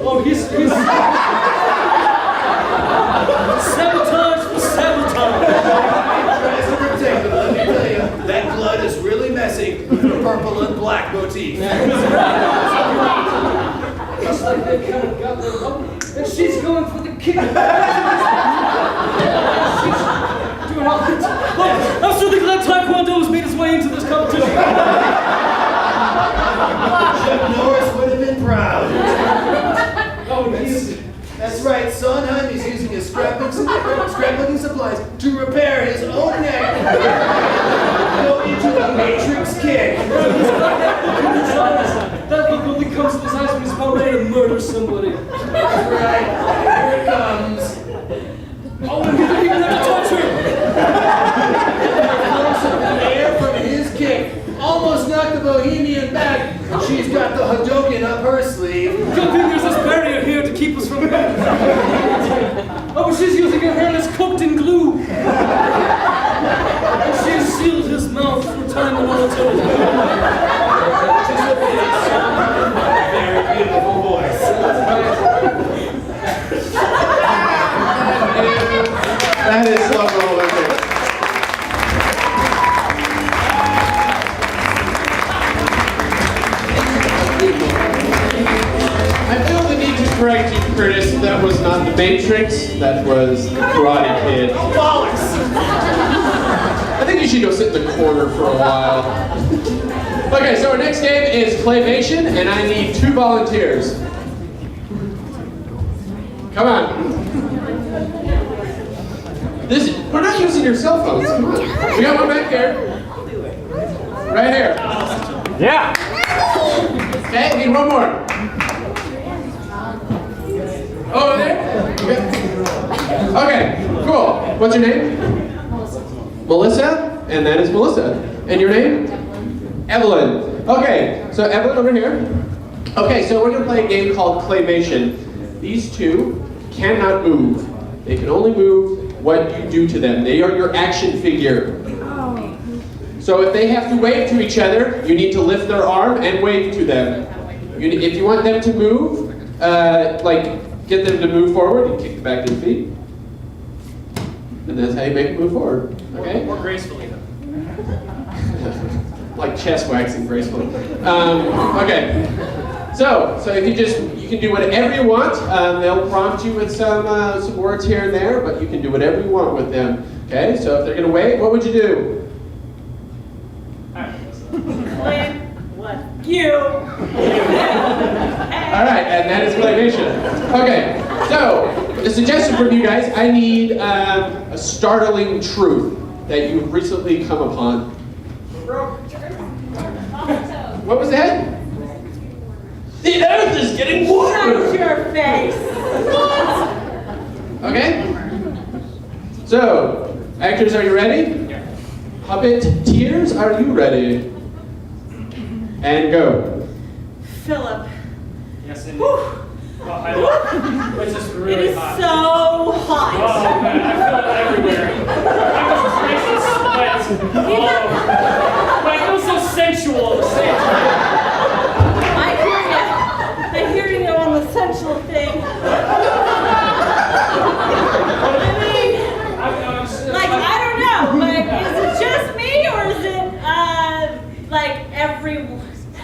Oh, he's sabotage for sabotage. Let me tell you, that blood is really messing with the purple and black motif. Looks like they kind of got their own. And she's going for the kick. She's doing all the Look, I'm so glad Taekwondo has made its way into this competition. Chuck Norris would have been proud. Oh, that's right, Sondheim is using his scrapbooking supplies to repair his own neck. Go into the Matrix kick. That look only comes to his eyes when he's about ready to murder somebody. That's right, here it comes. Oh, and he didn't even have to touch her. The air from his kick almost knocked the Bohemian back, and she's got the Hadoken up her sleeve. Good thing there's this barrier here to keep us from her. Oh, she's using her hair that's cooked in glue. And she's sealed his mouth through time and volatility. Very beautiful voice. That is so prolific. I feel the need to correct you, Curtis. That was not the Matrix. That was the Karate Kid. Oh, bollocks! I think you should go sit in the corner for a while. Okay, so our next game is Claymation, and I need 2 volunteers. Come on. We're not using your cell phones. Come on. We got one back here. Right here. Yeah. Okay, need one more. Over there? Okay, cool. What's your name? Melissa? And that is Melissa. And your name? Evelyn. Okay, so Evelyn over here. Okay, so we're gonna play a game called Claymation. These two cannot move. They can only move what you do to them. They are your action figure. So if they have to wave to each other, you need to lift their arm and wave to them. If you want them to move, get them to move forward, you kick them back to their feet. And that's how you make them move forward. Okay? More gracefully, though. Like chest waxing gracefully. Okay. So if you can do whatever you want. They'll prompt you with some words here and there, but you can do whatever you want with them. Okay? So if they're gonna wave, what would you do? What? You. All right, and that is Claymation. Okay, so a suggestion from you guys. I need a startling truth that you've recently come upon. What was that? The Earth is getting warmer. Shut your face. Okay. So, actors, are you ready? Puppeteers, are you ready? And go. Philip. Yes, indeed. It's just really It is hot. so hot. Oh, man, I feel it everywhere. I was crazy sweat. Oh. But I feel so sensual at the same time. I hear you on the sensual thing. I don't know, but is it just me or is it like everyone?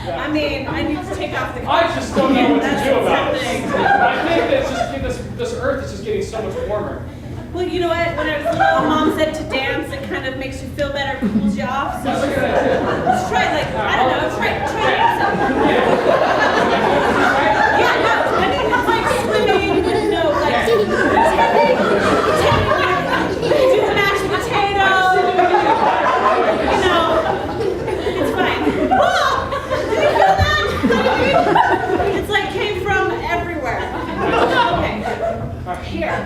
I mean, I need to take off the. I just don't know what to That's do about it. something. I think that it's just this earth is just getting so much warmer. Well, you know what? When I was little, Mom said to dance, it kind of makes you feel better, cools you off. So That's a good idea. let's try I don't know, try dancing. Yeah, no, I mean, it's like swimming, no, like do the mashed potato. You know, it's fine. Whoa! Did you feel that? It's like came from everywhere. Okay. Here.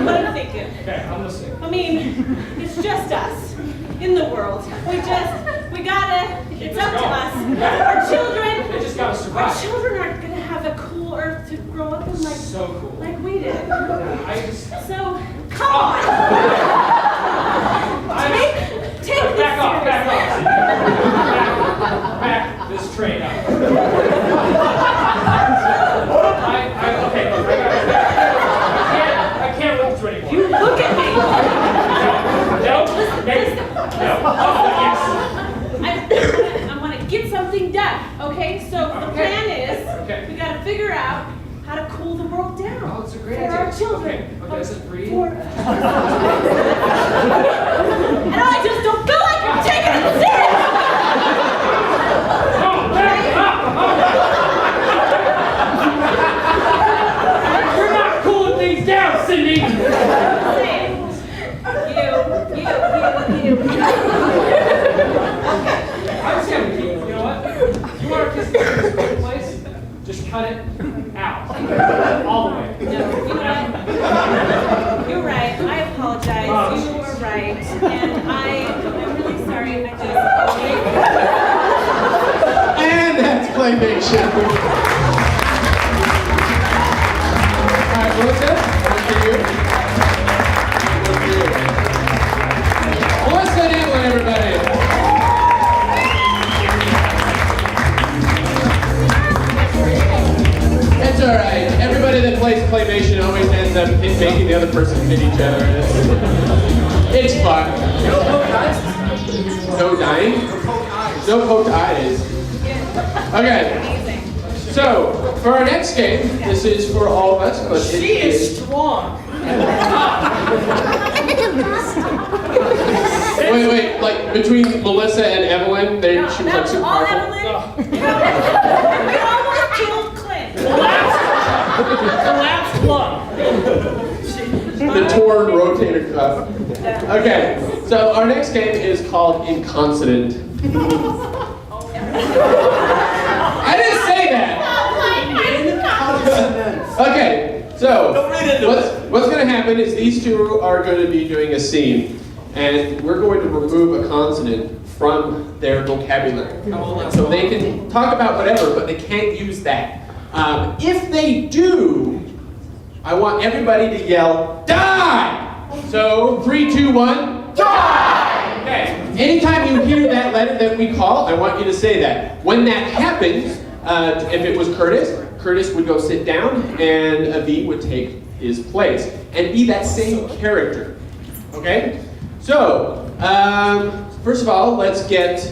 What are you thinking? Okay, I'm listening. I mean, it's just us in the world. We gotta, it's up to us. Our children, They just gotta our survive. children are gonna have a cool earth to grow up in So cool. like we did. I just So, come on. Take this back off. seriously. Back this train up. Okay, look, I can't look through anymore. You look at me. No, maybe. No. Oh, yes. I want to get something done, okay? So the plan is, we got to figure out how to cool the world down. Oh, it's a great for idea. our children. Okay, let's just breathe. And I just don't feel like you're taking it serious. We're not cooling things down, Cindy. You. I'm just gonna keep, you know what? You want to kiss the place? Just cut it out. All the way. No, you know what? You're right. I apologize. You were right. And I'm really sorry. I just. claymation. All right, Melissa, one for you. One for you. Melissa and Evelyn, everybody. It's all right. Everybody that plays claymation always ends up making the other person hit each other. It's fun. No poked eyes? No dying? No poked eyes. Okay. So, for our next game, this is for all of us, but She is strong. Wait, like between Melissa and Evelyn, she was like super all powerful. Evelyn. We almost killed Clint. Collapsed lung. The torn rotator cuff. Okay, so our next game is called Inconsonant. I didn't say that. Okay, so what's going to happen is these two are going to be doing a scene, and we're going to remove a consonant from their vocabulary. So they can talk about whatever, but they can't use that. If they do, I want everybody to yell, die! So, 3, 2, 1, die! Okay. Anytime you hear that letter that we call, I want you to say that. When that happens, if it was Curtis, Curtis would go sit down and Avi would take his place and be that same character. Okay? So, first of all, let's get,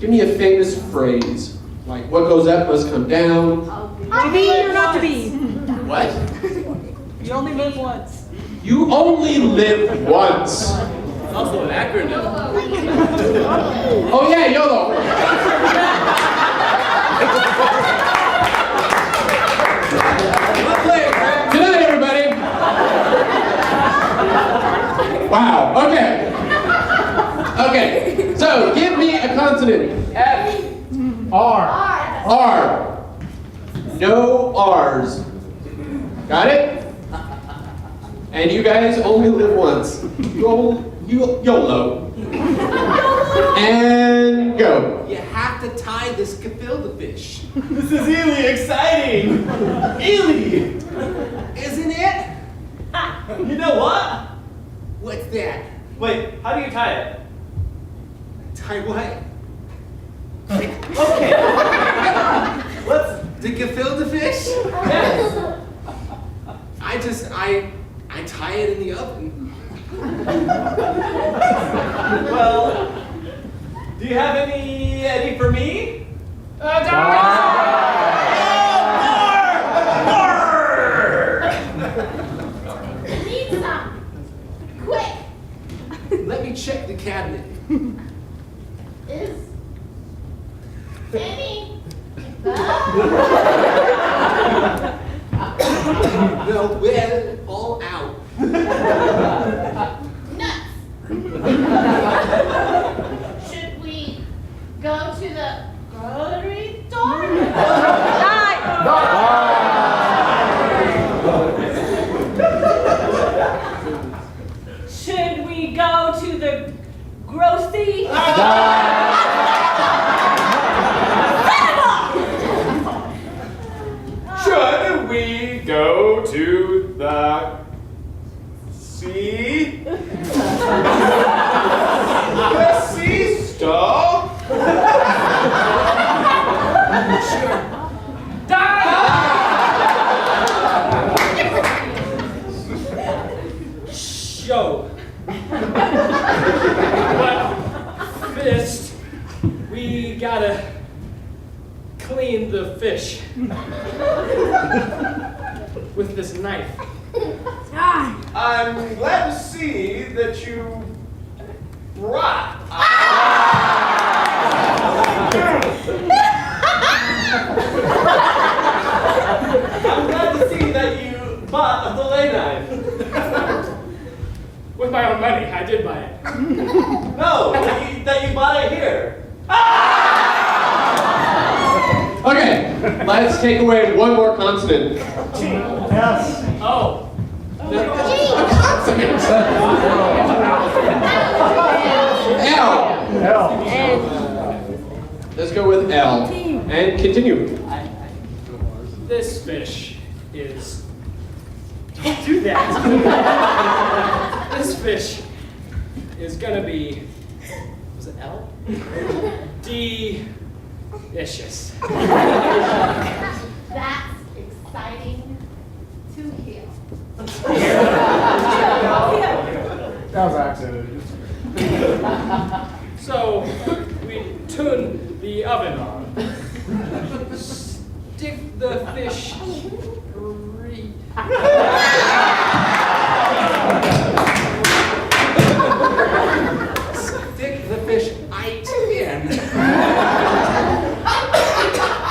give me a famous phrase. Like, what goes up must come down. To be or not to be? What? You only live once. You only live once. It's also an acronym. Oh yeah, YOLO. Good night, everybody. Wow, okay. Okay, so give me a consonant. F. R. R. No R's. Got it? And you guys only live once. YOLO. And go. You have to tie this gefilte fish. This is really exciting. Really. Isn't it? You know what? What's that? Wait, how do you tie it? Tie what? Okay. What's The gefilte fish? yes? I tie it in the oven. Well, do you have any for me? Need some. Quick. Let me check the cabinet. Is any No, we're all out. nuts? Should we go to the grocery store? Should we go to the grocery? Should we go to the sea? The sea stall? Show. But fist, we gotta clean the fish with this knife. I'm glad to see that you brought. I'm glad to see that you bought a fillet knife. With my own money, I did buy it. No, that you bought it here. Okay, let's take away one more consonant. Yes. Oh. A consonant. L. Let's go with L. And continue. This fish is. Don't do that. This fish is gonna be. Was it L? Delicious. That's exciting to hear. That was accident. So we turn the oven on. Stick the fish. Stick the fish right in.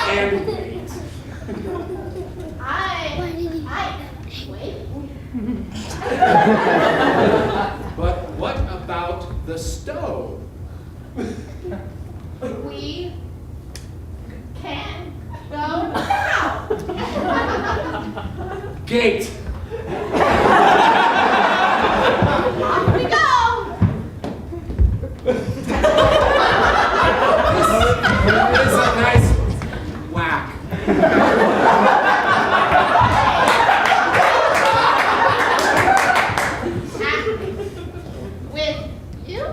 And wait. Wait. But what about the stove? We can go now. Gate. Off we go. This is a nice whack. With you?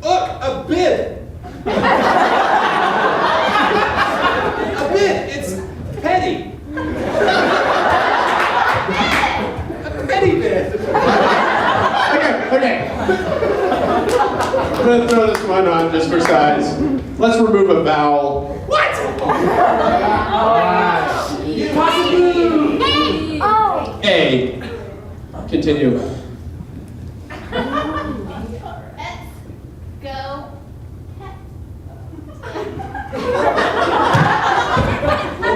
Look, a bid. A bid. It's petty. A petty bid. Okay. I'm gonna throw this one on just for size. Let's remove a vowel. What? Hey. Oh. A. Continue. Let's go.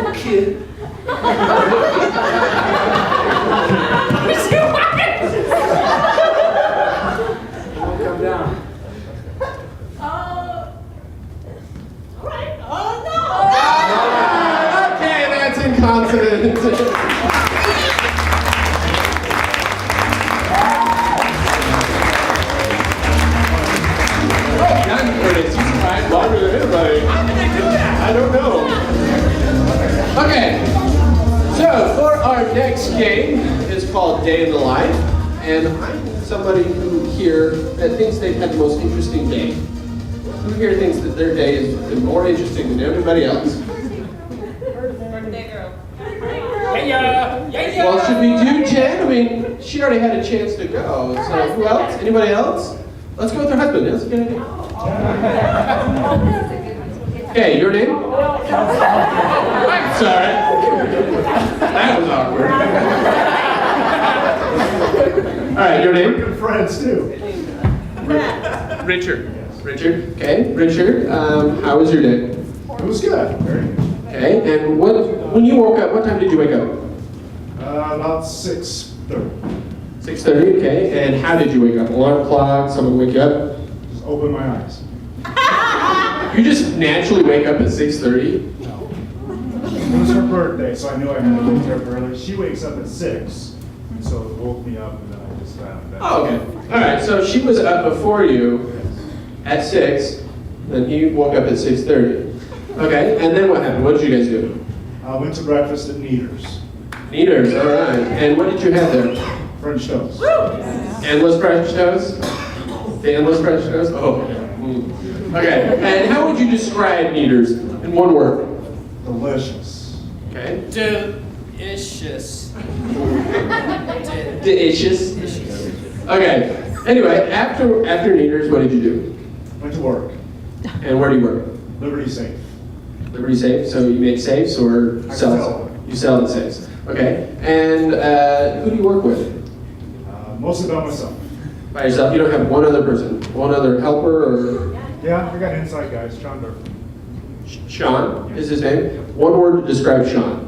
Okay. Come down. All right. Oh no. Okay, that's inconsonant. Curtis, you survived longer than anybody. How did I do that? I don't know. Okay, so for our next game is called Day in the Life, and I'm somebody who here that thinks they've had the most interesting day. Who here thinks that their day has been more interesting than everybody else? Birthday girl. Well, should we do Jen? I mean, she already had a chance to go. So who else? Anybody else? Let's go with her husband. That's a good idea. Okay, your name? I'm sorry. That was awkward. All right, your name? We're good friends too. Richard. Richard. Okay, Richard. How was your day? It was good. Very good. Okay, and when you woke up, what time did you wake up? About 6:30. 6:30. Okay, and how did you wake up? Alarm clock? Someone wake you up? Just open my eyes. You just naturally wake up at 6:30? No. It was her birthday, so I knew I had to wake her up early. She wakes up at 6, and so it woke me up, and then I just got out of bed. Oh, okay. All right, so she was up before you at 6, then he woke up at 6:30. Okay, and then what happened? What did you guys do? I went to breakfast at Neater's. Neater's, all right. And what did you have there? French toast. Endless French toast? The endless French toast? Oh. Okay, and how would you describe Neater's in one word? Delicious. Okay. Delicious. Delicious. Okay. Anyway, after Neater's, what did you do? Went to work. And where do you work? Liberty Safe. Liberty Safe. So you make safes or I sell? sell. You sell the safes. Okay. And who do you work with? Mostly by myself. By yourself. You don't have one other person, one other helper, or Yeah, I got inside guys. John Durfee. Sean is his name. One word to describe Sean.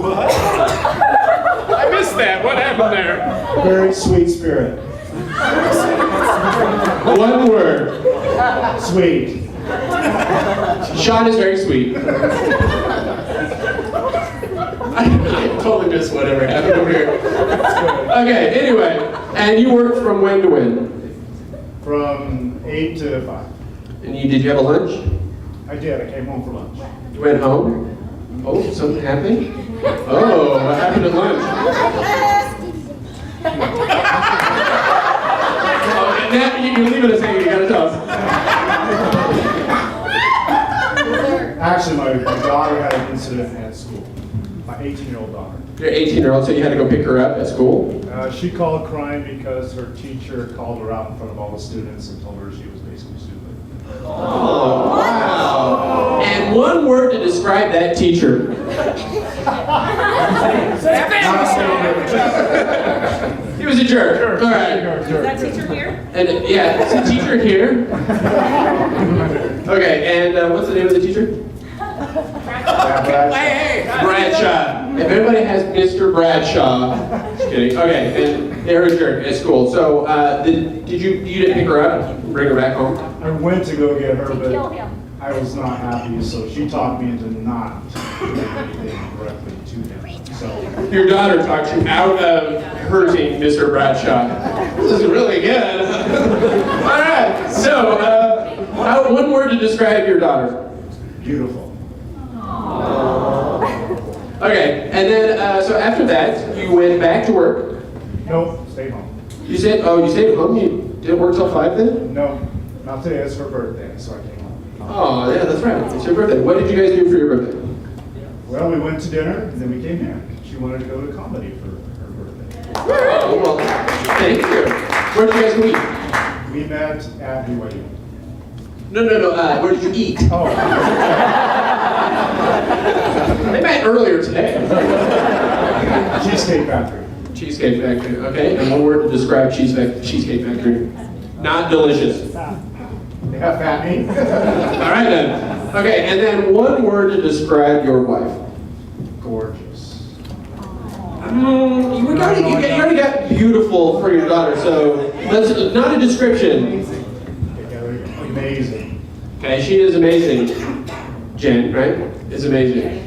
What? I missed that. What happened there? Very sweet spirit. One word. Sweet. Sean is very sweet. I totally missed whatever happened over here. Okay, anyway, and you work from when to when? From 8 to 5. And did you have a lunch? I did. I came home for lunch. You went home? Oh, something happened? Oh, what happened at lunch? Oh, and now you leave it as saying you gotta tell us. Actually, my daughter had an incident at school. My 18-year-old daughter. Your 18-year-old, so you had to go pick her up at school? She called crying because her teacher called her out in front of all the students and told her she was basically stupid. Oh, wow. And one word to describe that teacher. He was a jerk. All right. Is that teacher here? And yeah, is the teacher here? Okay, and what's the name of the teacher? Bradshaw. If everybody has Mr. Bradshaw, just kidding. Okay, and they're a jerk at school. So, you didn't pick her up, bring her back home? I went to go get her, Kill but him. I was not happy, so she talked me into not doing anything directly to him. So Your daughter talked you out of hurting Mr. Bradshaw. This is really good. All right, so one word to describe your daughter. beautiful. Okay, and then so after that, you went back to work. Nope, stay home. You stayed home. You didn't work till 5 then? No, not today. It's her birthday, so I came home. Oh yeah, that's right. It's your birthday. What did you guys do for your birthday? Well, we went to dinner, and then we came here. She wanted to go to comedy for her birthday. Oh well, thank you. Where did you guys meet? We met at BYU. No. Where did you eat? Oh. They met earlier today. Cheesecake Factory. Cheesecake Factory. Okay, and one word to describe Cheesecake Factory. Not delicious. They have fat meat. All right then. Okay, and then one word to describe your wife. Gorgeous. You already got beautiful for your daughter, so that's not a description. Amazing. Okay, she is amazing. Jen, right? Is amazing.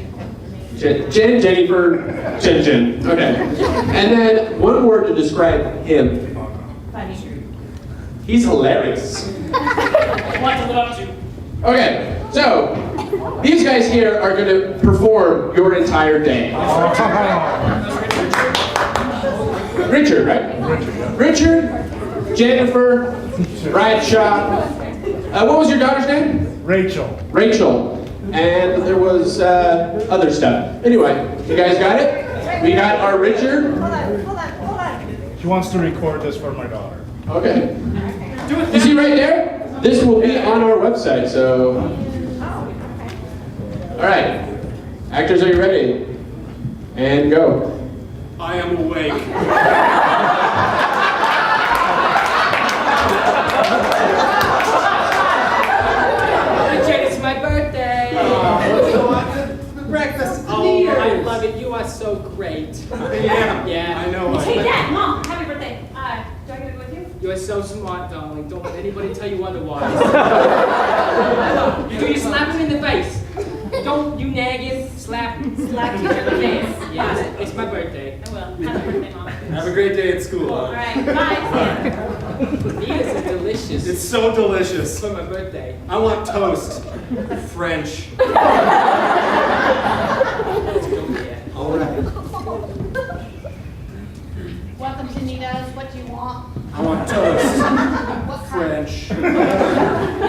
Jennifer, Jen. Okay. And then one word to describe him. Funny. He's hilarious. What to love you. Okay, so these guys here are going to perform your entire day. Richard, right? Richard, Jennifer, Bradshaw. What was your daughter's name? Rachel. Rachel. And there was other stuff. Anyway, you guys got it? We got our Richard. Hold on. She wants to record this for my daughter. Okay. You see right there? This will be on our website, so. All right. Actors, are you ready? And go. I am awake. Richard, it's my birthday. Breakfast. Oh, I love it. You are so great. Yeah. I know. Hey, Dad, Mom, happy birthday. Do I get to go with you? You are so smart, darling. Don't let anybody tell you otherwise. You slap him in the face. Don't you nag him, slap him. Slap you in the face. Yes, it's my birthday. I will. Happy birthday, Mom. Have a great day at school. All right, bye. These are delicious. It's so delicious. For my birthday. I want toast. French. Let's go there. All right. Welcome to Nina's. What do you want? I want toast. What kind? French.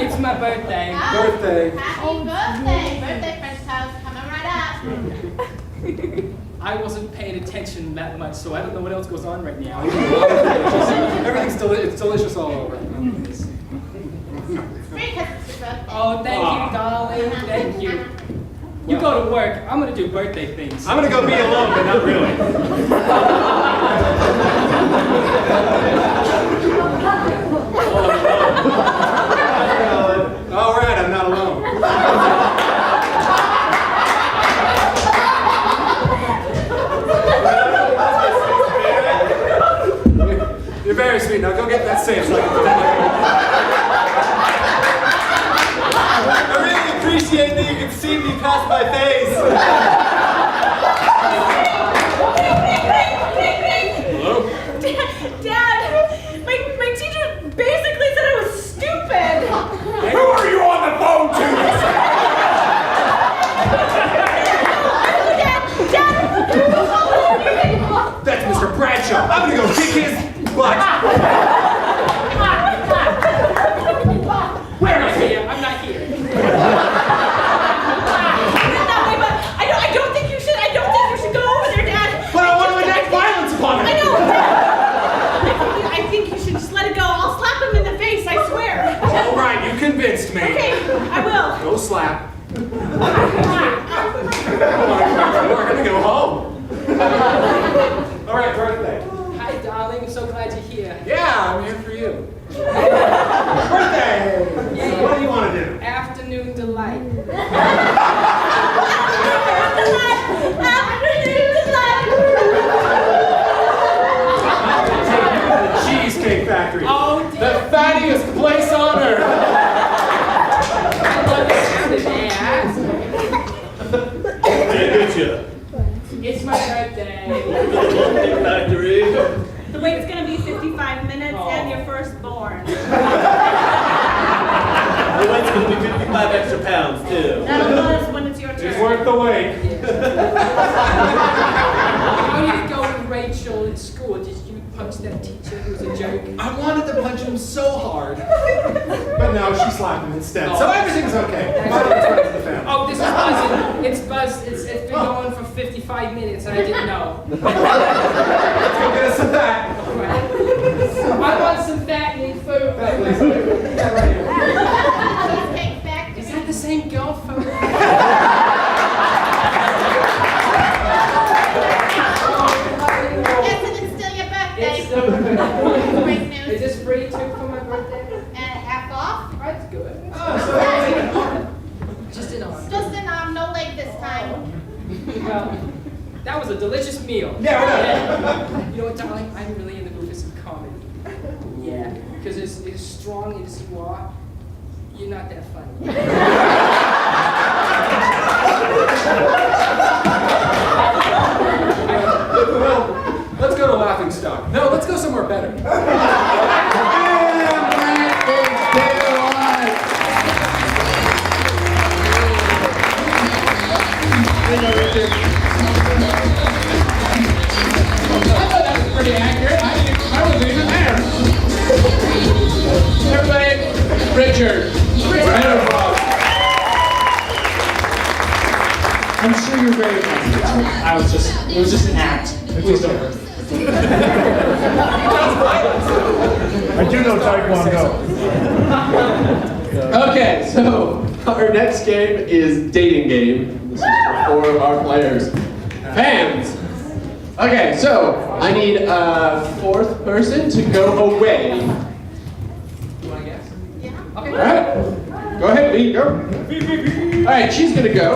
It's my birthday. Birthday. Happy birthday. Birthday French toast coming right up. I wasn't paying attention that much, so I don't know what else goes on right now. Everything's it's delicious all over. It's free because it's your birthday. Oh, thank you, darling. Thank you. You go to work. I'm gonna do birthday things. I'm gonna go be alone, but not really. All right, I'm not alone. You're very sweet. Now go get that safe so I can pretend like I really appreciate that you can see me past my face. Hello? Dad, my teacher basically said I was I think you should just let it go. I'll slap him in the face, I swear. All right, you convinced me. Okay, I will. Go slap. We're gonna go home. All right, birthday. Hi, darling. I'm so glad you're here. Yeah, I'm here for you. Birthday. So what do you want to do? Afternoon delight. The Cheesecake Factory. Oh, The fattiest place on earth. Hey, good you. It's my birthday. Cheesecake Factory. The wait's gonna be 55 minutes and your firstborn. The weight's gonna be 55 extra pounds, too. That'll buzz when it's your turn. It's worth the wait. How did it go with Rachel in school? Did you punch that teacher who was a jerk? I wanted to punch him so hard. But no, she slapped him instead. So everything's okay. Oh, this is buzzing. It's buzzed. It's been going for 55 minutes and I didn't know. Let's go get us some fat. I want some fattening food. Cheesecake Factory. Is that the same girl from... Yes, and it's still your birthday. It's still Great news. Is this free too for my birthday? And half off. That's good. Just an arm. Just an arm, no leg this time. Well, that was a delicious meal. Yeah, You know what, darling? I'm really in the mood for some comedy. Yeah, because as strong as you are, you're not that funny. Well, let's go to Laughing Stock. No, let's go somewhere better. Pretty accurate. I wasn't even there. Everybody, Richard. I'm sure you're very happy. It was just an act. Please don't hurt me. I do know Taekwondo. Okay, so our next game is dating game. This is for 4 of our players. Fans. Okay, so I need a 4th person to go away. You want to guess? Yeah. Okay. All right, go ahead, Lee, go. All right, she's gonna go,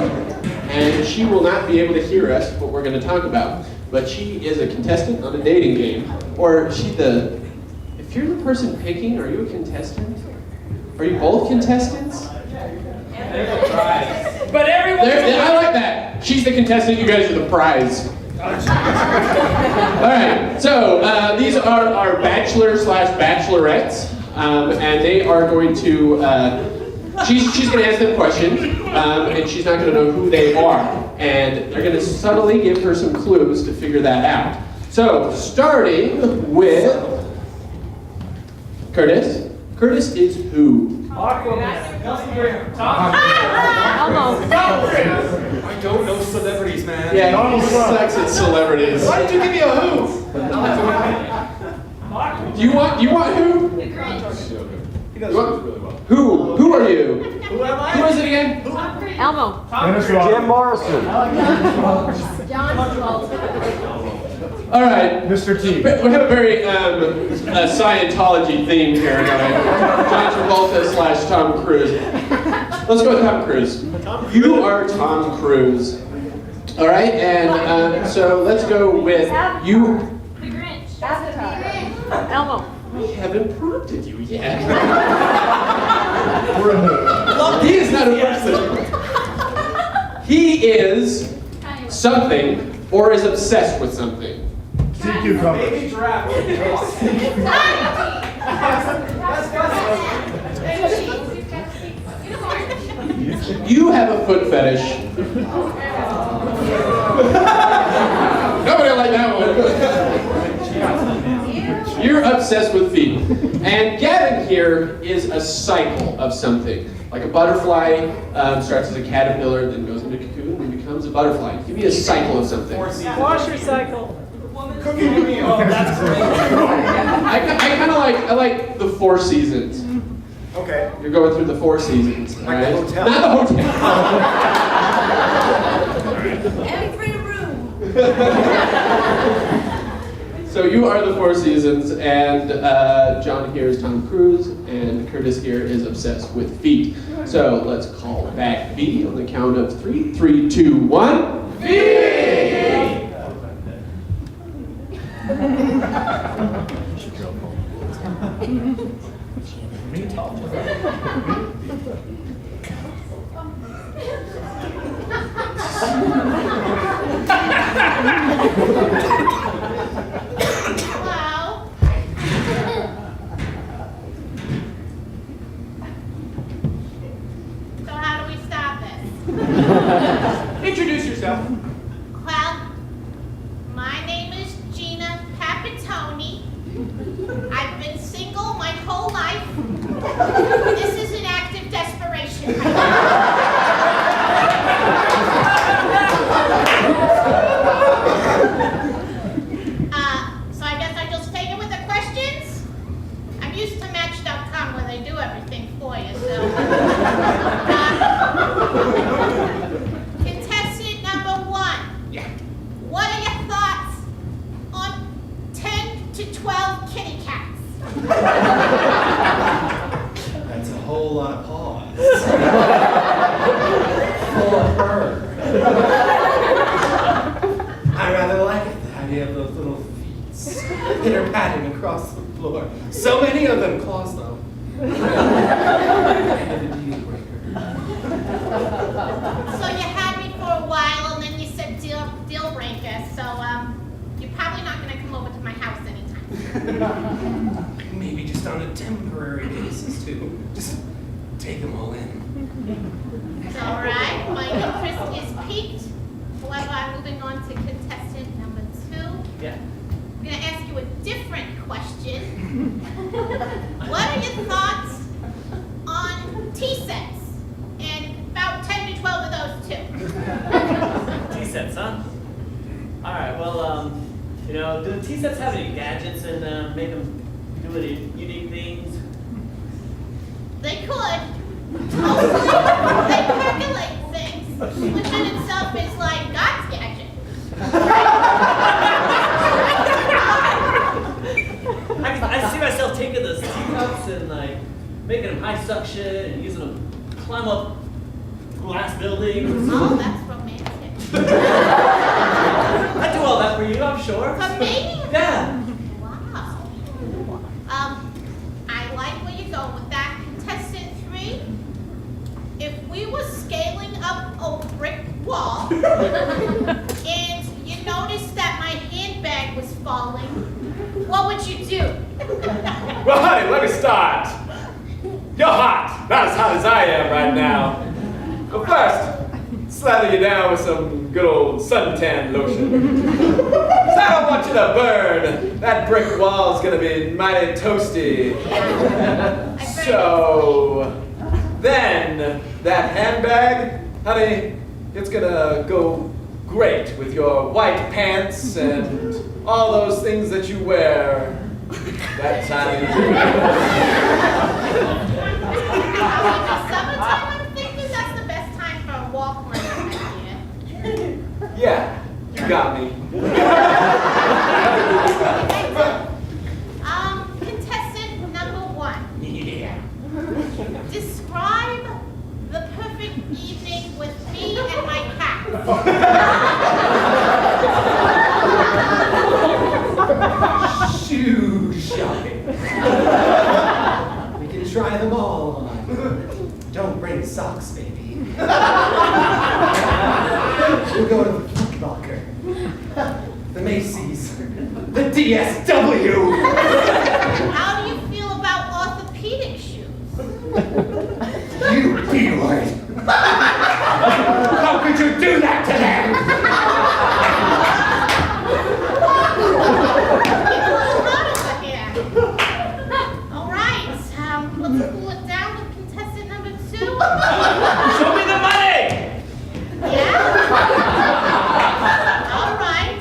and she will not be able to hear us what we're gonna talk about. But she is a contestant on a dating game, or is she the? If you're the person picking, are you a contestant? Are you both contestants? But everyone. I like that. She's the contestant. You guys are the prize. All right. So these are our bachelor/bachelorettes, and they are going to. She's going to ask them questions, and she's not going to know who they are, and they're going to subtly give her some clues to figure that out. So starting with Curtis. Curtis is who? Aquaman. Elmo. I don't know celebrities, man. Yeah, he sucks at celebrities. Why did you give me a who? Do you want who? The Grinch. He does this really well. Who are you? Who am I? Who is it again? Elmo. Jim Morrison. John Travolta. All right. Mr. T. We have a very Scientology theme here tonight. John Travolta / Tom Cruise. Let's go with Tom Cruise. You are Tom Cruise. All right, and so let's go with you. The Grinch. Elmo. We haven't prompted you yet. We're in the... He is not a person. He is something or is obsessed with something. Sea cucumbers. Baby giraffe. You have a foot fetish. Nobody like that one. You're obsessed with feet. And Gavin here is a cycle of something. Like a butterfly starts as a caterpillar, then goes into a cocoon, and becomes a butterfly. Give me a cycle of something. Washer cycle. Cooking meal. Oh, that's great. I kind like the Four Seasons. Okay. You're going through the Four Seasons. All right? the hotel. Not the hotel. Every room. So you are the Four Seasons, and John here is Tom Cruise, and Curtis here is obsessed with feet. So let's call back V on the count of 3. 3, 2, 1. V! Wow. So how do we stop this? Introduce yourself. Well, my name is Gina Capitoni. I've been single my whole life. This is an act of desperation. So I guess I just take it with the questions. I'm used to Match.com where they do everything for you, so. Contestant number 1. Yeah. What are your thoughts on 10 to 12 kitty cats? That's a whole lot of pause. For her. I rather like it, the idea of those little feet pitter-patting across the floor. So many of them, claws though. Kind of a deal breaker. So you had me for a while, and then you said deal breaker. So you're probably not going to come over to my house anytime. Maybe just on a temporary basis too. Just take them all in. It's all right. My interest is piqued. However, I'm moving on to contestant number 2. Yeah. I'm going to ask you a different question. What are your thoughts on T-sets? And about 10 to 12 of those too. T-sets, huh? All right. Well, you know, do the T-sets have any gadgets and make them do any unique things? They could. Mostly, they percolate things, which in itself is like God's gadget. I see myself taking those teacups and like making them high suction and using them to climb up glass buildings. Oh, that's romantic. I do all that for you, I'm sure. For me? Yeah. Wow. I like where you're going with that. Contestant 3, if we were scaling up a brick wall and you noticed that my handbag was falling, what would you do? Well, honey, let me start. You're hot. Not as hot as I am right now. But first, slather you down with some good old suntan lotion. 'Cause I don't want you to burn. That brick wall's gonna be mighty toasty. So, then, that handbag, honey, it's gonna go great with your white pants and all those things that you wear that time of year. Summertime, I'm thinking that's the best time for a walk around here. Yeah, you got me. Contestant number 1. Yeah. Describe the perfect evening with me and my cat. Shoe shopping. We can try them all on. Don't bring socks, baby. We'll go to the Foot Locker, the Macy's, the DSW. How do you feel about orthopedic shoes? You P-word. How could you do that to them? All right, let's cool it down with contestant number 2. Show me the money! Yeah? All right.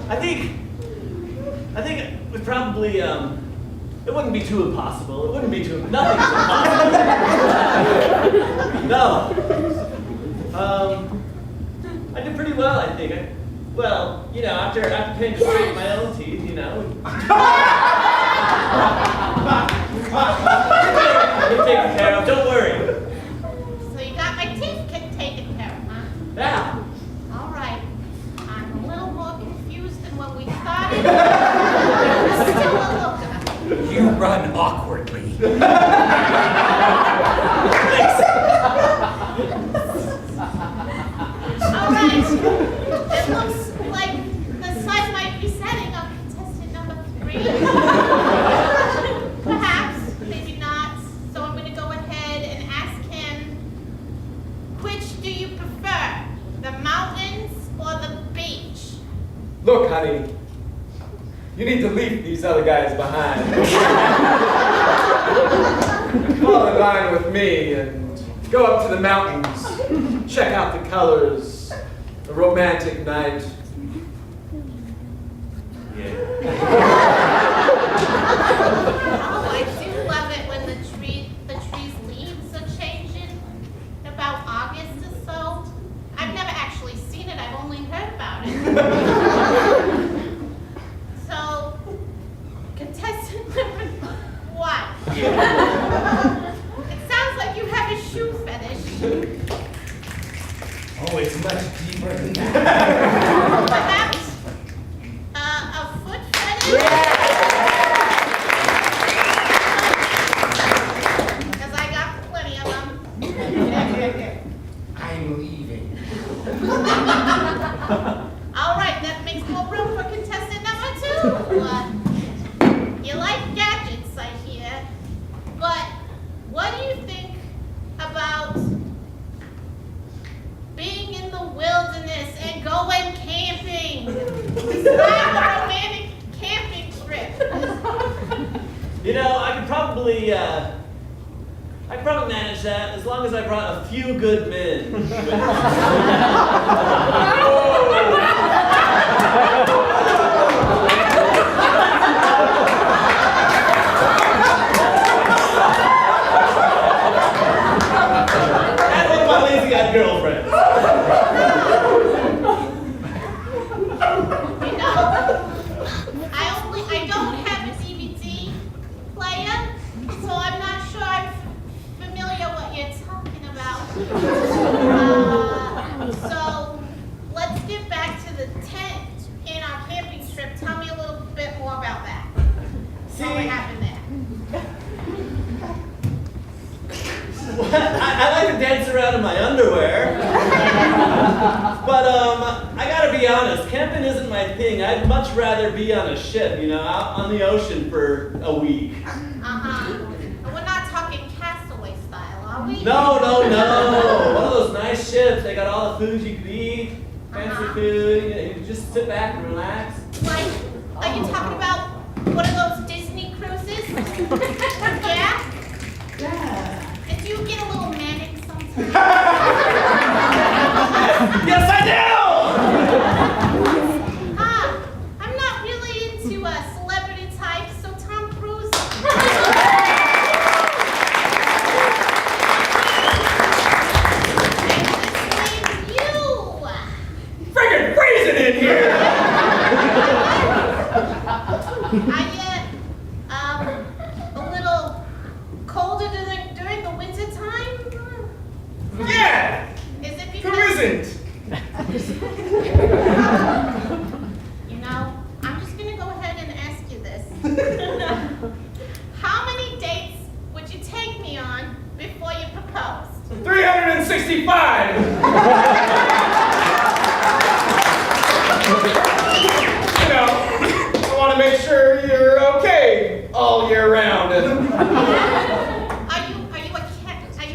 I think it would probably, it wouldn't be too impossible. It wouldn't be too, nothing's impossible. No. I did pretty well, I think. Well, you know, after paying to straighten my own teeth, you know. You're taken care of, don't worry. So you got my teeth taken care of, huh? Yeah. All right. I'm a little more confused than when we started. Still a looker. You run awkwardly. All right. It looks like the sun might be setting on contestant number 3. Perhaps, maybe not. So I'm going to go ahead and ask him, which do you prefer, the mountains or the beach? Look, honey, you need to leave these other guys behind. Fall in line with me and go up to the mountains. Check out the colors. A romantic night. Oh, I do love it when the trees' leaves are changing. About August or so. I've never actually seen it. I've only heard about it. So, contestant number 1. It sounds like you have a shoe fetish. Oh, it's much deeper than that. Perhaps a foot fetish? Because I got plenty of them. I'm leaving. All right, that makes more room for contestant number 2. You like gadgets, I hear. But what do you think about being in the wilderness and going camping? Describe a romantic camping trip. You know, I could probably manage that as long as I brought a few good men. And with my lazy-eyed girlfriend. You know, I don't have a DVD player, so I'm not sure I'm familiar what you're talking about. So let's get back to the tent in our camping trip. Tell me a little bit more about that. What happened there? I like to dance around in my underwear. But I gotta be honest, camping isn't my thing. I'd much rather be on a ship, you know, out on the ocean for a week. We're not talking Castaway style, are we? No. One of those nice ships. They got all the food you could eat, fancy food. You can just sit back and relax. Like, are you talking about one of those Disney cruises? Yeah? And do you get a little manic sometimes? Yes, I do! I'm not really into celebrity types, so Tom Cruise. You. Friggin' freezing in here! Are you a little colder during the winter time? Yeah! Is it Who because isn't? you know? I'm just gonna go ahead and ask you this. How many dates would you take me on before you proposed? 365! You know, I want to make sure you're okay all year round. Are you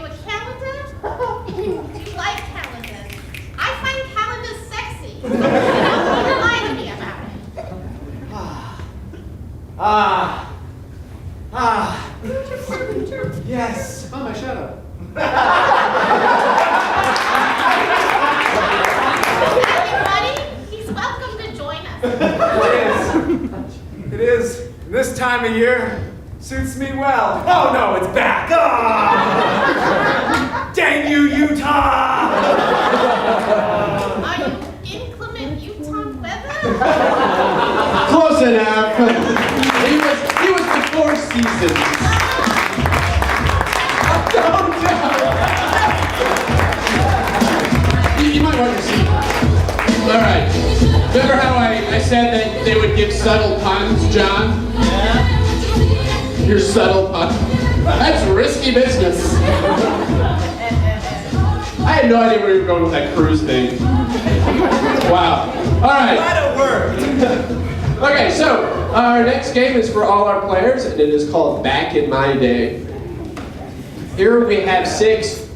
a calendar? Do you like calendars? I find calendars sexy. Lie to me about it. Yes. Oh, my shadow. Everybody, It is. This time of year suits me well. Oh no, it's back. Ah! Dang you, Utah! Are you inclement Utah weather? Close enough. He was the Four Seasons. You might want to see. All right. Remember how I said that they would give subtle puns, John? Yeah. Your subtle pun. That's risky business. I had no idea where you were going with that cruise thing. Wow. All right. Glad it worked. Okay, so our next game is for all our players, and it is called Back in My Day. Here we have 6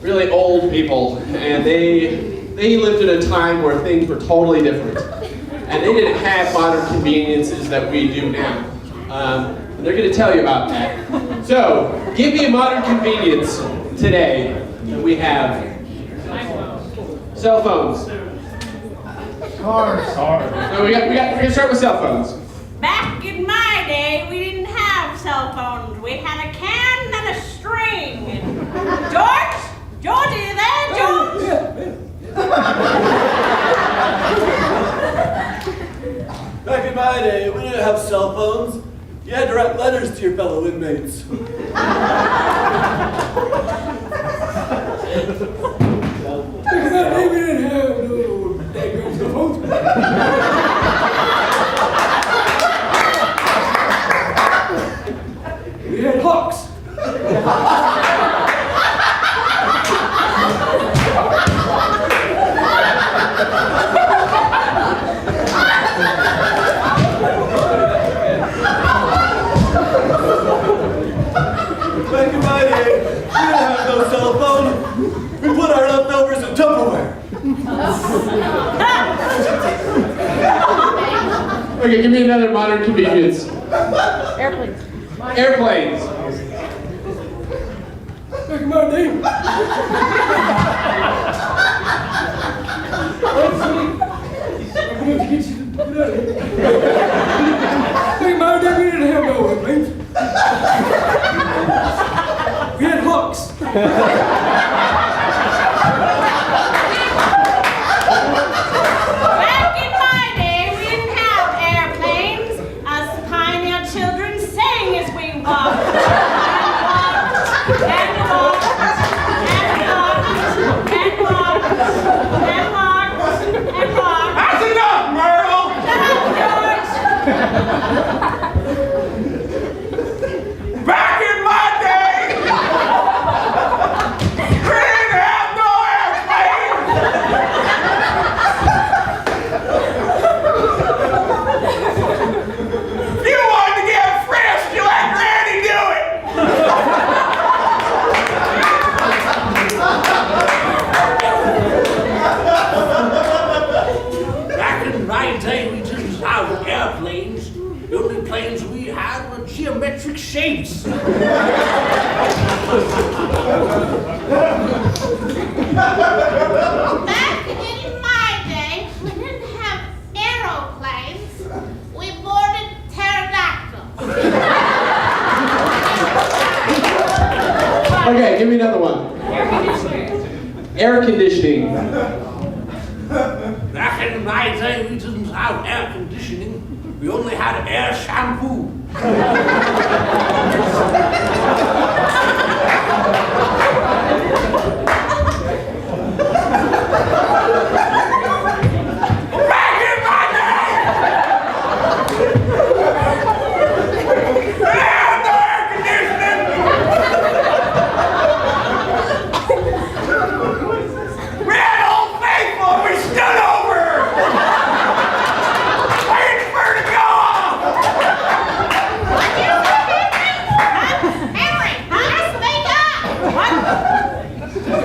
really old people, and they lived in a time where things were totally different. And they didn't have modern conveniences that we do now. And they're going to tell you about that. So, give me a modern convenience today that we have. Cell phones. Cars. No, we're going to start with cell phones. Back in my day, we didn't have cell phones. We had a can and a string. George, are you there, George? Back in my day, we didn't have cell phones. You had to write letters to your fellow inmates. Back in my day, we didn't have no daggone cell phones. We had hawks. Back in my day, we didn't have no cell phone. We put our leftovers in Tupperware. Okay, give me another modern convenience. Airplanes. Airplanes. Back in my day. Back in my day, we didn't have no airplanes. We had hawks. Back in my day, we didn't have airplanes. Us pioneer children sang as we walked. And walked. And walked. And walked. And walked. And walked. That's enough, Myrtle! Back in my day, we didn't have no airplanes! If you wanted to get frisked, you let Granny do it! Back in my day, we didn't have airplanes. The only planes we had were geometric shapes. Back in my day, we didn't have aeroplanes. We boarded pterodactyls. Okay, give me another one. Air conditioning. Back in my day, we didn't have air conditioning. We only had air shampoo. Back in my day! We had no air conditioning! We had Old Faithful, we stood over her! Waiting for her to go off! Henry, speak up!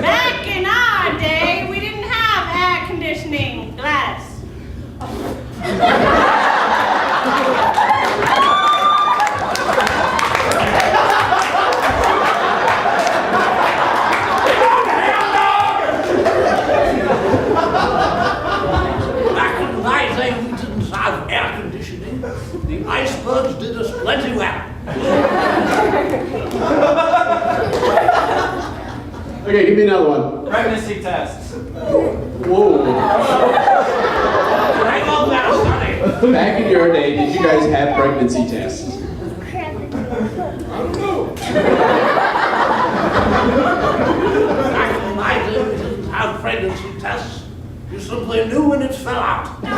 Back in our day, we didn't have air conditioning. Gladys. Back in my day, we didn't have air conditioning, the icebergs did us plenty well. Okay, give me another one. Pregnancy tests. Whoa. Hang on now, sonny. Back in your day, did you guys have pregnancy tests? Back in my day, we didn't have pregnancy tests. You simply knew when it fell out. Back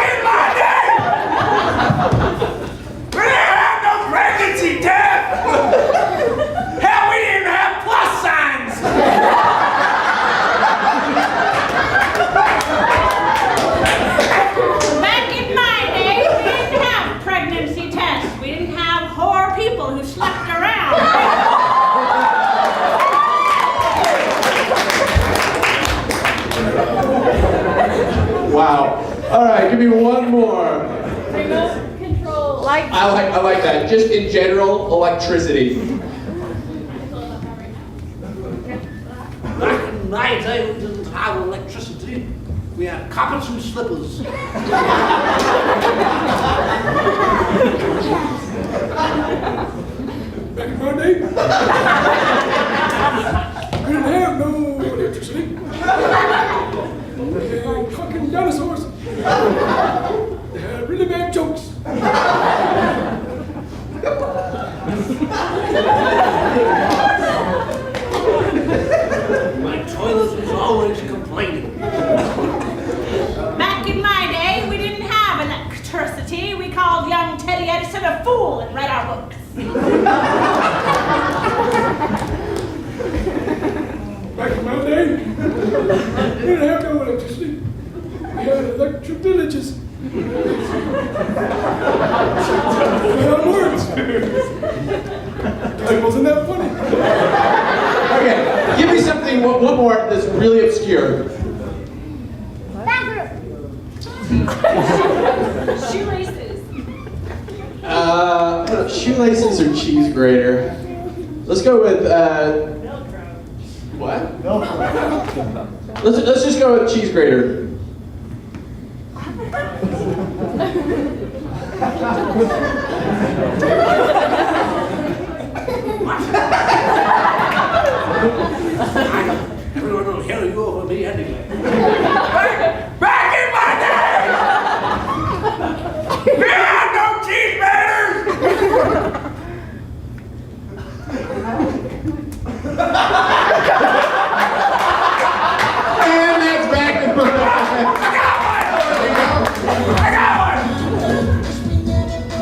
in my day, we didn't have no pregnancy test. Hell, we didn't even have plus signs. Back in my day, we didn't have pregnancy tests. We didn't have whore people who slept around. Wow. All right, give me one more. Remote control. Like. I like that. Just in general, electricity. Back in my day, we didn't have electricity. We had carpets and slippers. Back in my day, we didn't have no electricity. Fucking dinosaurs. They had really bad jokes. My toilet was always complaining. Back in my day, we didn't have electricity. We called young Teddy Edison a fool and read our books. Back in my day, we didn't have no electricity. We had electric villages. We had words. It wasn't that funny. Okay, give me something, one more that's really obscure. Shoelaces. Shoelaces or cheese grater? Let's go with, what? Let's just go with cheese grater. Everyone will hear you over me anyway. Back in my day, we had no cheese batters. And that's back in my I got one.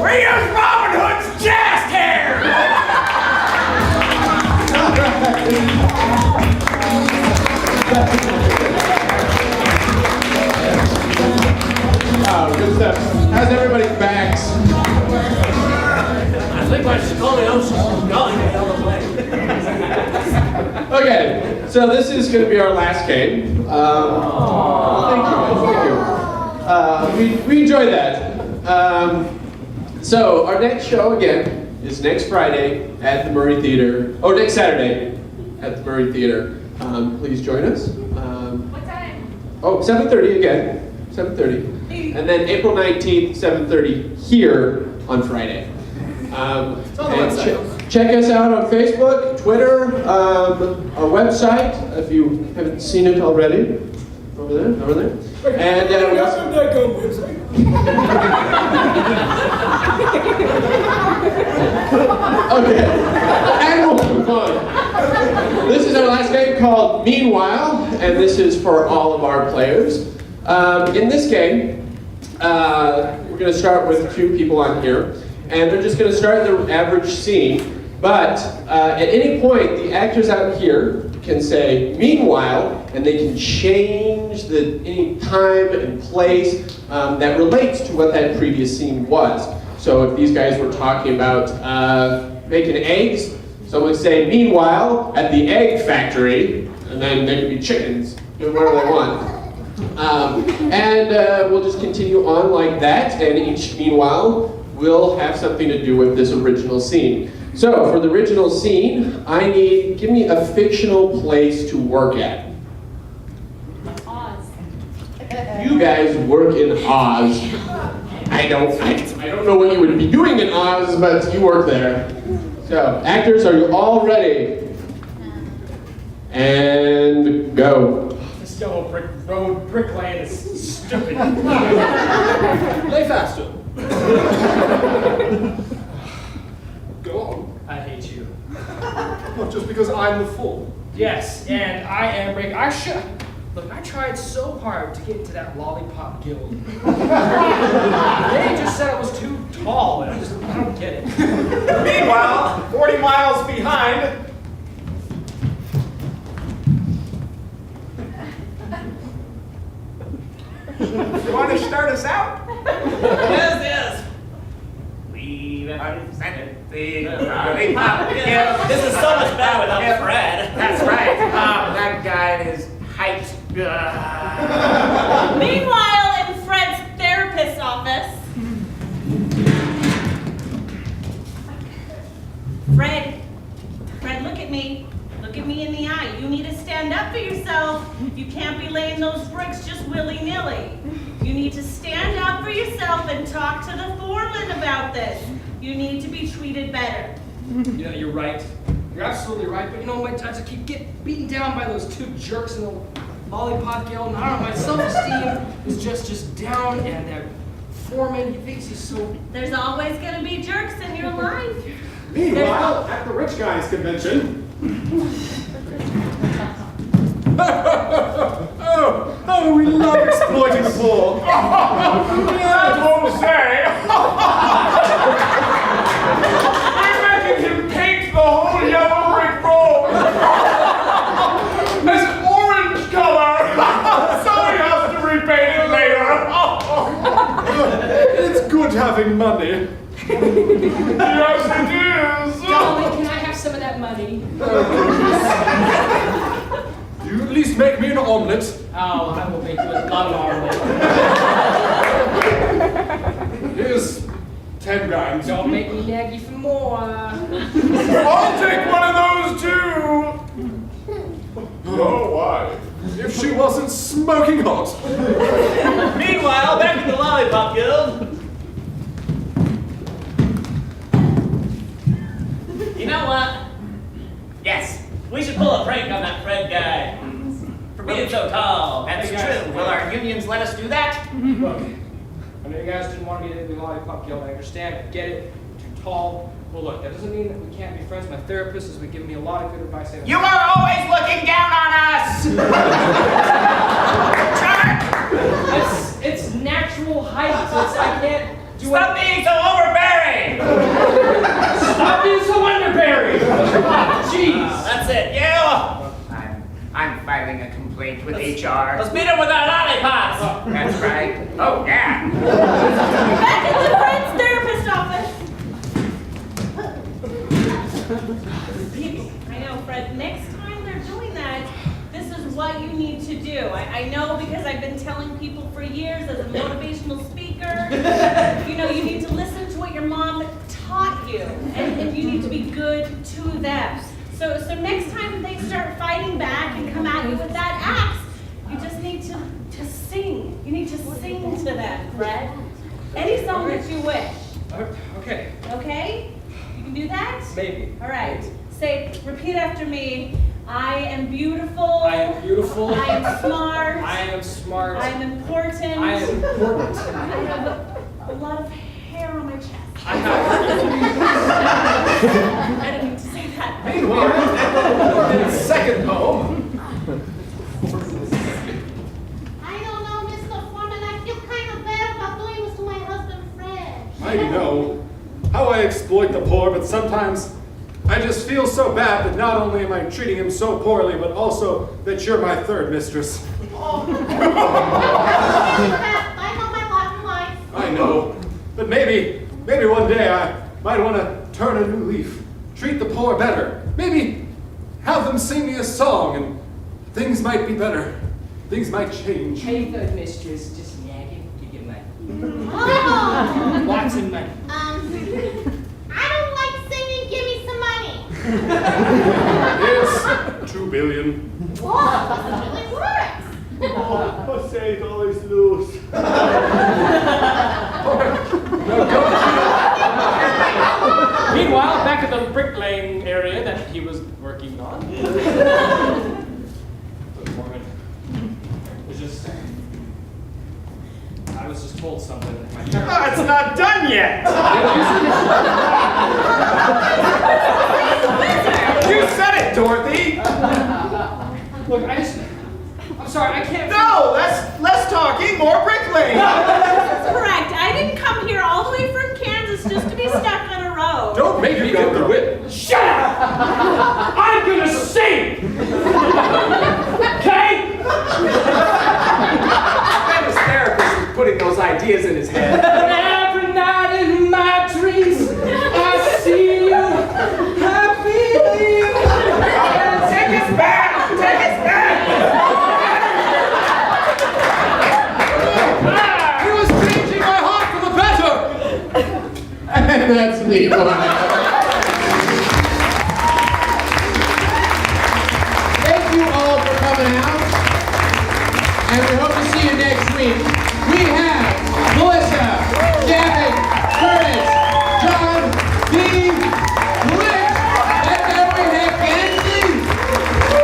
We use Robin Hood's chest hair. Oh, good stuff. How's everybody's backs? I think my scoliosis is going the other way. Okay, so this is going to be our last game. Thank you. We enjoyed that. So our next show again is next Friday at the Murray Theater. Oh, next Saturday at the Murray Theater. Please join us. What time? Oh, 7:30 again. 7:30. And then April 19th, 7:30 here on Friday. Check us out on Facebook, Twitter, our website, if you haven't seen it already. Over there. And we also... Okay, and we'll move on. This is our last game called Meanwhile, and this is for all of our players. In this game, we're going to start with 2 people on here, and they're just going to start their average scene. But at any point, the actors out here can say "meanwhile," and they can change any time and place that relates to what that previous scene was. So if these guys were talking about making eggs, someone would say "meanwhile at the egg factory," and then they could be chickens, doing whatever they want. We'll just continue on like that, and each meanwhile will have something to do with this original scene. So, for the original scene, give me a fictional place to work at. Oz. You guys work in Oz. I don't know what you would be doing in Oz, but you work there. So, actors, are you all ready? And go. This yellow brick road bricklaying is stupid. Play faster. Go on. I hate you. Not just because I'm the fool. Yes, and I am Rick. Look, I tried so hard to get into that lollipop guild. They just said I was too tall, and I don't get it. Meanwhile, 40 miles behind, you want to start us out? Yes. We presented the lollipop. Yeah, this is so much better without Fred. That's right. That guy is height. Meanwhile, in Fred's therapist's office, Fred, look at me. Look at me in the eye. You need to stand up for yourself. You can't be laying those bricks just willy-nilly. You need to stand up for yourself and talk to the foreman about this. You need to be treated better. You know, you're right. You're absolutely right, but you know, my times I keep getting beaten down by those two jerks in the lollipop guild, and I don't know, my self-esteem is just down, and that foreman, he thinks he's so... There's always going to be jerks in your life. Meanwhile, at the rich guys convention. oh, we love exploiting the poor. I won't say. We're making him paint the whole yellow brick road as orange color, so he has to repaint it later. It's good having money. Yes, it is. Darling, can I have some of that money? You at least make me an omelet. Oh, I will make you a love omelet. Here's 10 grams. Don't make me nag you for more. I'll take one of those too. Oh, why? If she wasn't smoking hot. Meanwhile, back at the lollipop guild. You know what? Yes, we should pull a prank on that Fred guy. For being so tall. That's true. Will our unions let us do that? Look, I know you guys didn't want me to be the lollipop guild. I understand. I get it. You're too tall. Well, look, that doesn't mean that we can't be friends. My therapist has been giving me a lot of good advice. You are always looking down on us! It's natural height. I can't do Stop being so overbearing! Stop being so underbearing! Jeez! That's it. You! I'm filing a complaint with HR. Let's beat him with our lollipops! That's right. Oh, yeah. Back at the Fred's therapist office. People, I know, Fred, next time they're doing that, this is what you need to do. I know because I've been telling people for years as a motivational speaker, you know, you need to listen to what your mom taught you, and you need to be good to them. So next time they start fighting back and come at you with that axe, you just need to sing. You need to sing to them, Fred. Any song that you wish. Okay. Okay? You can do that? Maybe. All right. Repeat after me. I am beautiful. I am beautiful. I am smart. I am smart. I am important. I am important. I have a lot of hair on my chest. I have. I didn't mean to say that. Meanwhile, in the second poem. I don't know, Mr. Foreman. I feel kind of bad about doing this to my husband, Fred. I know how I exploit the poor, but sometimes I just feel so bad that not only am I treating him so poorly, but also that you're my third mistress. Oh. I know my lot in life. I know, but maybe one day I might want to turn a new leaf, treat the poor better. Maybe have them sing me a song and things might be better. Things might change. Hey, third mistress, just nagging. Give you money. Oh. Lots of money. I don't like singing. Give me some It's 2 billion. Whoa, it really works. Jose always lose. Meanwhile, back at the bricklaying area that he was working on. Look, Morgan, I was just told something that my parents... Oh, it's not done yet! You said it, Dorothy! Look, I'm sorry, I can't... No, less talking, more bricklaying! That's correct. I didn't come here all the way from Kansas just to be stuck on a road. Don't make me get the whip. Shut up! I'm gonna sing! Okay? That his therapist is putting those ideas in his head. Every night in my dreams, I see you. I feel you. Take us back! Take us back! He was changing my heart for the better. And that's me. Thank you all for coming out. And we hope to see you next week. We have Melissa, Gavin, Curtis, John, Dean, Rick, and then we have Andy.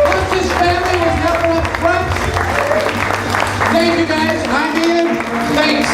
Once family was never up front. Thank you guys. I'm Ian. Thanks.